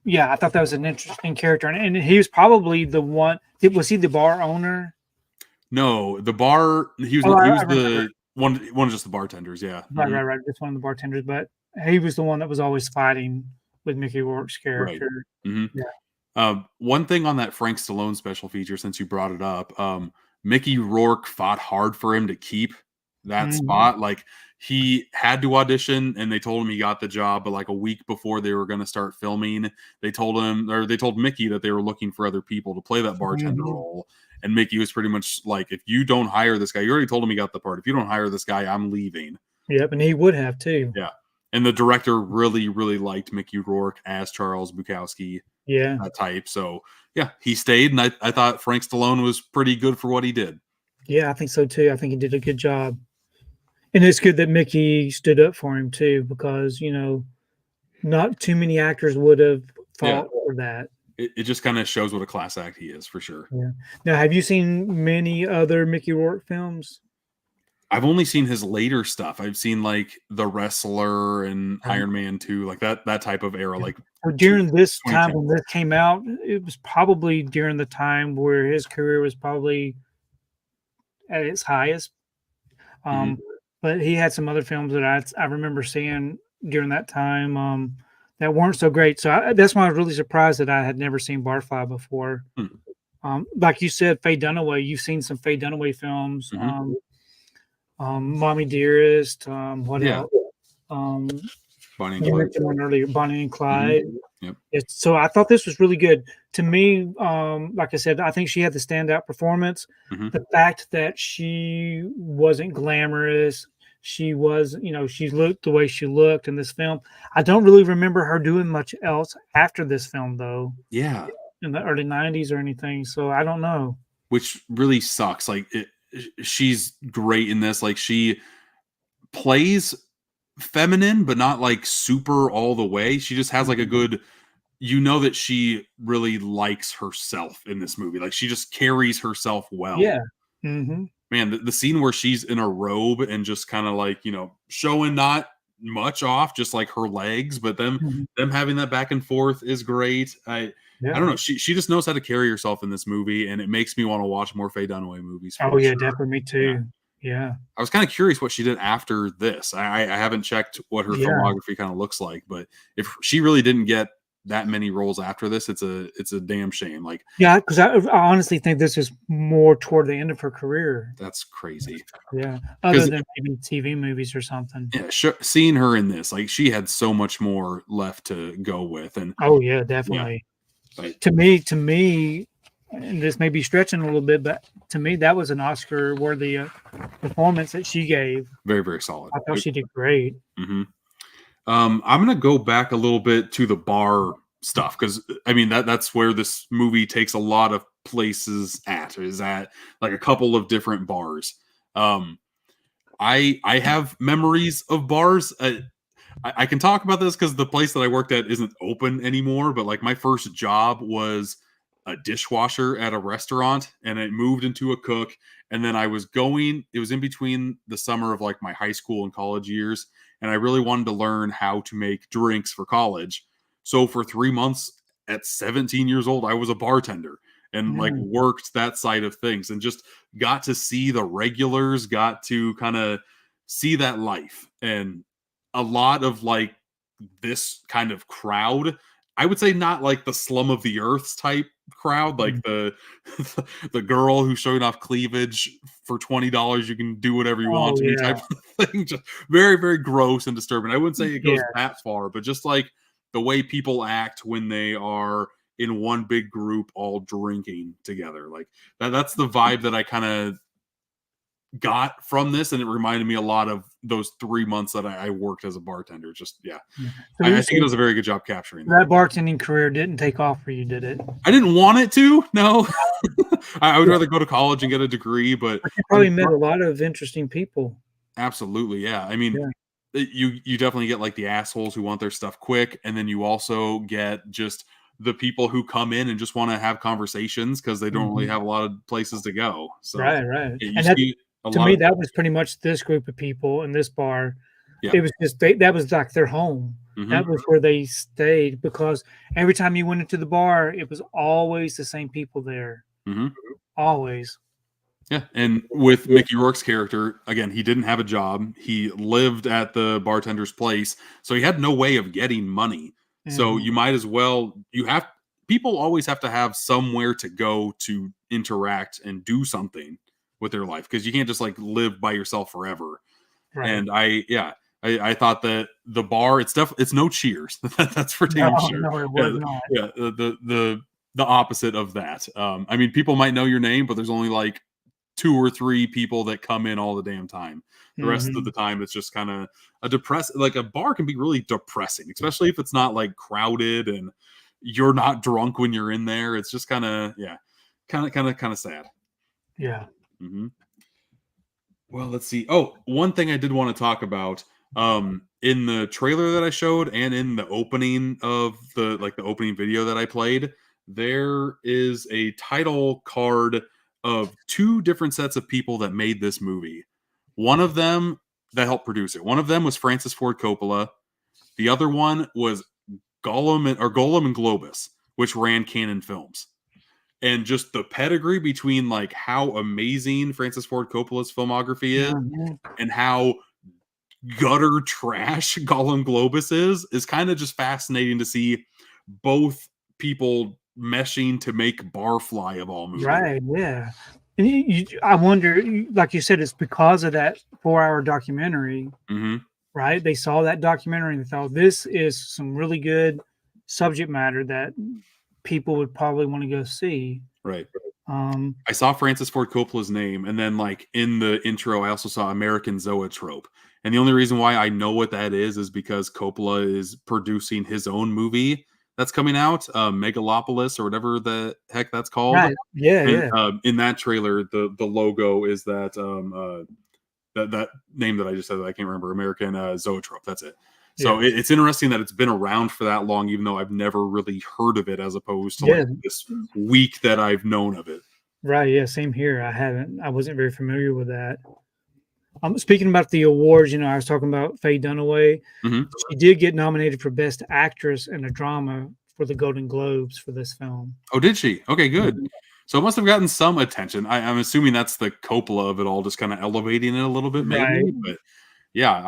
yeah, I thought that was an interesting character. And he was probably the one. Was he the bar owner? No, the bar. He was the one of just the bartenders. Yeah. Right. Just one of the bartenders. But he was the one that was always fighting with Mickey Rourke's character. Right. Mm-hmm. Yeah. One thing on that Frank Stallone special feature, since you brought it up, Mickey Rourke fought hard for him to keep that spot. Like, he had to audition, and they told him he got the job, but like a week before they were going to start filming, they told Mickey that they were looking for other people to play that bartender role. And Mickey was pretty much like, if you don't hire this guy, you already told him he got the part. If you don't hire this guy, I'm leaving. Yep, and he would have too. Yeah. And the director really, really liked Mickey Rourke as Charles Bukowski. Yeah. That type. So yeah, he stayed, and I thought Frank Stallone was pretty good for what he did. Yeah, I think so too. I think he did a good job. And it's good that Mickey stood up for him too, because, not too many actors would have fought for that. It just kind of shows what a class act he is, for sure. Yeah. Now, have you seen many other Mickey Rourke films? I've only seen his later stuff. I've seen like The Wrestler and Iron Man 2, like that type of era. Like during this time when this came out, it was probably during the time where his career was probably at its highest. But he had some other films that I remember seeing during that time that weren't so great. So that's why I was really surprised that I had never seen Barfly before. Like you said, Faye Dunaway, you've seen some Faye Dunaway films. Mommy Dearest, what else? Bonnie and you Clyde. mentioned one earlier, Bonnie and Clyde. Yep. So I thought this was really good. To me, like I said, I think she had the standout performance. The fact that she wasn't glamorous, she was, she looked the way she looked in this film. I don't really remember her doing much else after this film, though. Yeah. In the early 90s or anything. So I don't know. Which really sucks. Like, she's great in this. Like, she plays feminine, but not like super all the way. She just has like a good, that she really likes herself in this movie. Like, she just carries herself well. Yeah. Man, the scene where she's in a robe and just kind of like, showing not much off, just like her legs, but them having that back and forth is great. I don't know. She just knows how to carry herself in this movie, and it makes me want to watch more Faye Dunaway movies. Oh yeah, definitely me too. Yeah. I was kind of curious what she did after this. I haven't checked what her filmography kind of looks like, but if she really didn't get that many roles after this, it's a damn shame. Like, Yeah, because I honestly think this is more toward the end of her career. that's crazy. Yeah, other than maybe TV movies or something. Yeah, seeing her in this, like, she had so much more left to go with, and oh yeah, definitely. Yeah, but, to me, and this may be stretching a little bit, but to me, that was an Oscar-worthy performance that she gave. very, very solid. I thought she did great. Mm-hmm. I'm gonna go back a little bit to the bar stuff, because I mean that's where this movie takes a lot of places is at like a couple of different bars. I have memories of bars. I can talk about this because the place that I worked at isn't open anymore, but like my first job was a dishwasher at a restaurant, and it moved into a cook. And then it was in between the summer of like my high school and college years, and I really wanted to learn how to make drinks for college. So for 3 months at 17 years old, I was a bartender and like worked that side of things, and just got to see the regulars, got to kind of see that life. And a lot of like this kind of crowd, I would say not like the slum of the earth type crowd, like the girl who's showing off cleavage for $20, you can do whatever you want to me type of thing. Just very, very gross and disturbing. I wouldn't say it goes that far, but just like the way people act when they are in one big group all drinking together, like that's the vibe that I kind of got from this, and it reminded me a lot of those 3 months that I worked as a bartender. Just So I think it does a very good job capturing that bartending career didn't take off for you, did it? I didn't want it to. No, I would rather go to college and get a degree. But you probably met a lot of interesting people. Absolutely, yeah. I mean, you definitely get like the assholes who want their stuff quick, and then you also get just the people who come in and just want to have conversations because they don't really have a lot of places to go. So right. And to me, that was pretty much this group of people in this bar. Yeah. It was just that was like their home. That was where they stayed, because every time you went into the bar, it was always the same people there. Always. Yeah, and with Mickey Rourke's character, again, he didn't have a job. He lived at the bartender's place, so he had no way of getting money. So you might as well, people always have to have somewhere to go to interact and do something with their life, because you can't just like live by yourself forever. Right. And I thought that the bar, it's no Cheers. That's for damn sure. No, it was not. Yeah, the opposite of that. I mean, people might know your name, but there's only like 2 or 3 people that come in all the damn time. The rest of the time, it's just kind of like a bar can be really depressing, especially if it's not like crowded and you're not drunk when you're in there. It's just kind of sad. Yeah. Well, let's see. Oh, one thing I did want to talk about, in the trailer that I showed and in the opening of the opening video that I played, there is a title card of 2 different sets of people that made this movie. One of them that helped produce it. One of them was Francis Ford Coppola. The other one was Gollum and Globus, which ran Canon Films. And just the pedigree between like how amazing Francis Ford Coppola's filmography is and how gutter trash Gollum Globus is kind of just fascinating to see both people meshing to make Barfly of all movies. Right, yeah. And I wonder, like you said, it's because of that 4-hour documentary, right? They saw that documentary and they thought, this is some really good subject matter that people would probably want to go see. Right. I saw Francis Ford Coppola's name, and then like in the intro, I also saw American Zoetrope. And the only reason why I know what that is because Coppola is producing his own movie that's coming out, Megalopolis or whatever the heck that's called. Right. Yeah, and, in that trailer, the logo is that that name that I just said that I can't remember, American Zoetrope. That's it. So it's interesting that it's been around for that long, even though I've never really heard of it, as opposed to like this week that I've known of it. Right. Yeah. Same here. I wasn't very familiar with that. Speaking about the awards, I was talking about Faye Dunaway. She did get nominated for Best Actress in a Drama for the Golden Globes for this film. Oh, did she? Okay, good. So it must have gotten some attention. I'm assuming that's the Coppola of it all, just kind of elevating it a little bit, maybe. Right. But yeah,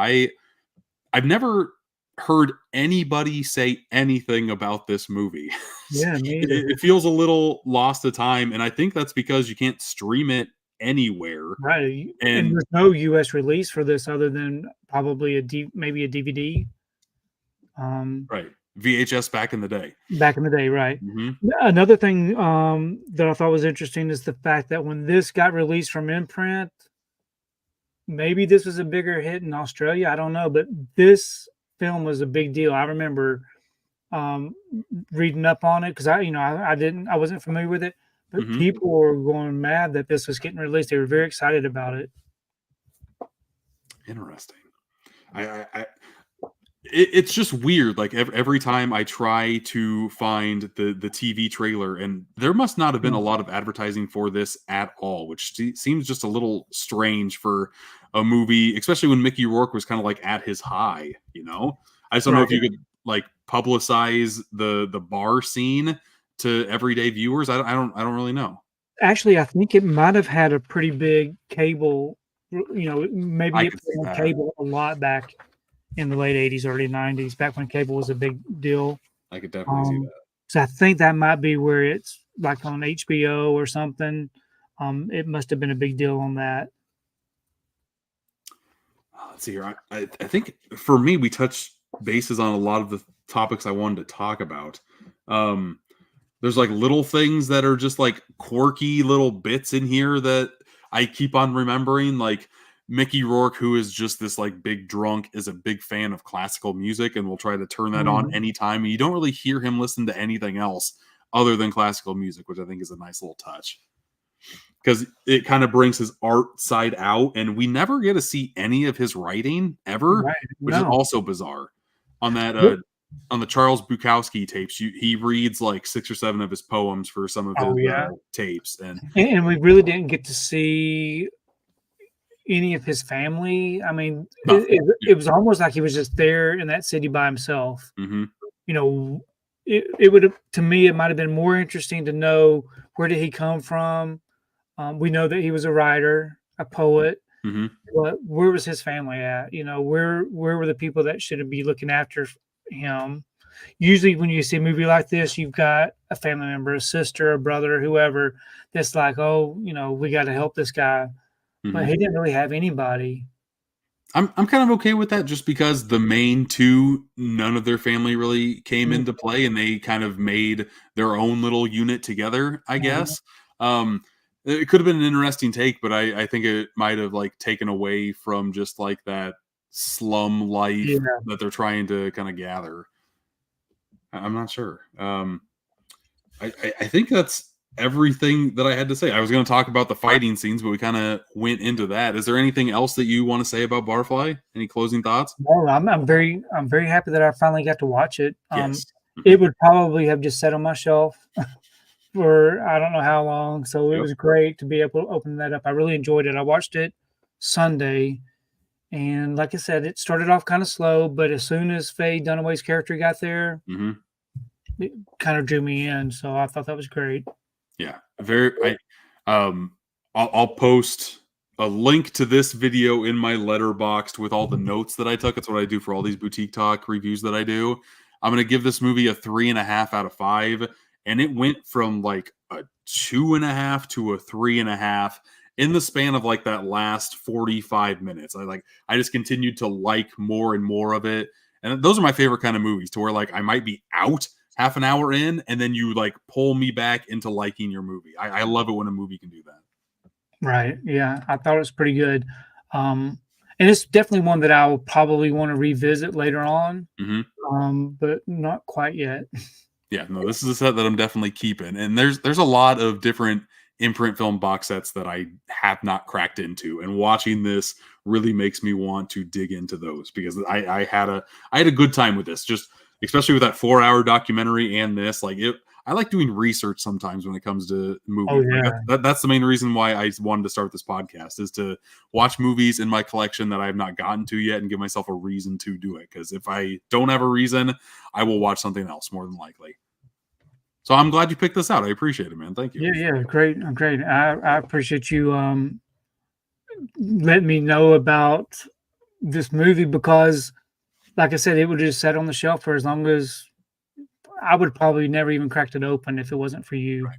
I've never heard anybody say anything about this movie. Yeah, me either. It feels a little lost to time, and I think that's because you can't stream it anywhere. Right. And And there's no US release for this other than probably maybe a DVD. right, VHS back in the day. Back in the day, right. Hmm. Another thing that I thought was interesting is the fact that when this got released from Imprint, maybe this was a bigger hit in Australia. I don't know, but this film was a big deal. I remember reading up on it because I wasn't familiar with it, but Hmm. people were going mad that this was getting released. They were very excited about it. Interesting. It's just weird. Like every time I try to find the TV trailer, and there must not have been a lot of advertising for this at all, which seems just a little strange for a movie, especially when Mickey Rourke was kind of like at his high. I just don't know if you could like publicize the bar scene to everyday viewers. I don't really know. Actually, I think it might have had a pretty big cable. Maybe I it could put see on that. cable a lot back in the late 80s, early 90s, back when cable was a big deal. I could definitely see that. So I think that might be where it's like on HBO or something. It must have been a big deal on that. Let's see here. I think for me, we touched bases on a lot of the topics I wanted to talk about. There's like little things that are just like quirky little bits in here that I keep on remembering. Like Mickey Rourke, who is just this like big drunk, is a big fan of classical music and will try to turn that on anytime. You don't really hear him listen to anything else other than classical music, which I think is a nice little touch. Because it kind of brings his art side out, and we never get to see any of his writing ever, Right. which is also bizarre. On that, on the Charles Bukowski tapes, he reads like 6 or 7 of his poems for some of his tapes, and we really didn't get to see any of his family. I mean, it was almost like he was just there in that city by himself. Mm-hmm. It would have, to me, it might have been more interesting to know where did he come from. We know that he was a writer, a poet, but where was his family at? Where were the people that should be looking after him? Usually when you see a movie like this, you've got a family member, a sister, a brother, whoever, that's like, oh, we got to help this guy. But he didn't really have anybody. I'm kind of okay with that, just because the main two, none of their family really came into play, and they kind of made their own little unit together, I guess. It could have been an interesting take, but I think it might have like taken away from just like that slum life that they're trying to kind of gather. I'm not sure. I think that's everything that I had to say. I was going to talk about the fighting scenes, but we kind of went into that. Is there anything else that you want to say about Barfly? Any closing thoughts? No, I'm very happy that I finally got to watch it. Yes. It would probably have just sat on my shelf for I don't know how long. So it was great to be able to open that up. I really enjoyed it. I watched it Sunday, and like I said, it started off kind of slow, but as soon as Faye Dunaway's character got there, it kind of drew me in. So I thought that was great. Yeah, I'll post a link to this video in my letterboxd with all the notes that I took. That's what I do for all these Boutique Talk reviews that I do. I'm going to give this movie a 3.5 out of 5. And it went from like a 2.5 to a 3.5 in the span of like that last 45 minutes. I just continued to like more and more of it. And those are my favorite kind of movies, to where like I might be out half an hour in, and then you like pull me back into liking your movie. I love it when a movie can do that. Right. Yeah. I thought it was pretty good. And it's definitely one that I will probably want to revisit later on. But not quite yet. Yeah, no, this is a set that I'm definitely keeping. And there's a lot of different Imprint film box sets that I have not cracked into. And watching this really makes me want to dig into those, because I had a good time with this, just especially with that 4-hour documentary and this. Like I like doing research sometimes when it comes to movies. Oh, yeah. Like that's the main reason why I wanted to start this podcast, is to watch movies in my collection that I have not gotten to yet and give myself a reason to do it. Because if I don't have a reason, I will watch something else more than likely. So I'm glad you picked this out. I appreciate it, man. Thank you. Yeah, great, great. I appreciate you letting me know about this movie because, like I said, it would just sat on the shelf for as long as I would probably never even cracked it open if it wasn't for you. Right.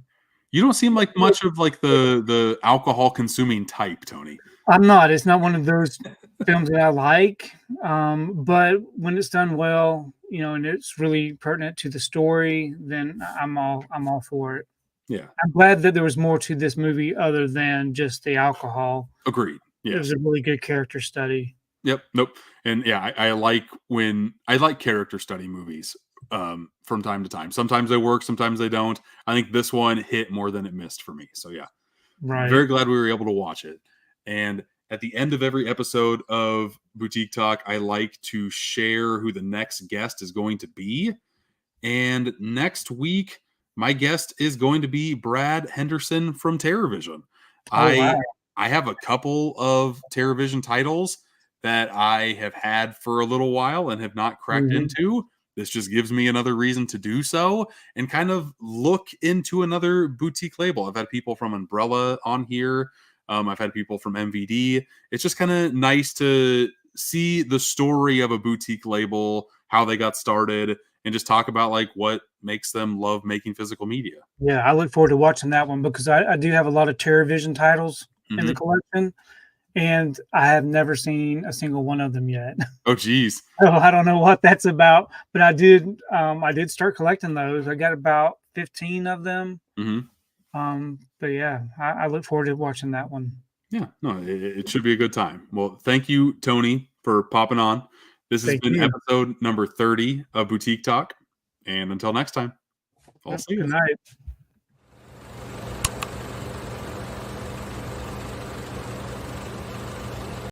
You don't seem like much of like the alcohol consuming type, Tony. I'm not. It's not one of those films that I like. But when it's done well, and it's really pertinent to the story, then I'm all for it. Yeah. I'm glad that there was more to this movie other than just the alcohol. Agreed. Yeah. It was a really good character study. Yep. Nope. And yeah, I like character study movies from time to time. Sometimes they work, sometimes they don't. I think this one hit more than it missed for me. So yeah. Right. Very glad we were able to watch it. And at the end of every episode of Boutique Talk, I like to share who the next guest is going to be. And next week, my guest is going to be Brad Henderson from TerrorVision. Wow. I have a couple of TerrorVision titles that I have had for a little while and have not cracked into. This just gives me another reason to do so and kind of look into another boutique label. I've had people from Umbrella on here. I've had people from MVD. It's just kind of nice to see the story of a boutique label, how they got started, and just talk about like what makes them love making physical media. Yeah, I look forward to watching that one because I do have a lot of TerrorVision titles in the collection, and I have never seen a single one of them yet. Oh, geez. So I don't know what that's about, but I did start collecting those. I got about 15 of them. But yeah, I look forward to watching that one. Yeah, no, it should be a good time. Well, thank you, Tony, for popping on. This has been episode number 30 of Boutique Talk. And until next time, I'll see you. Good night.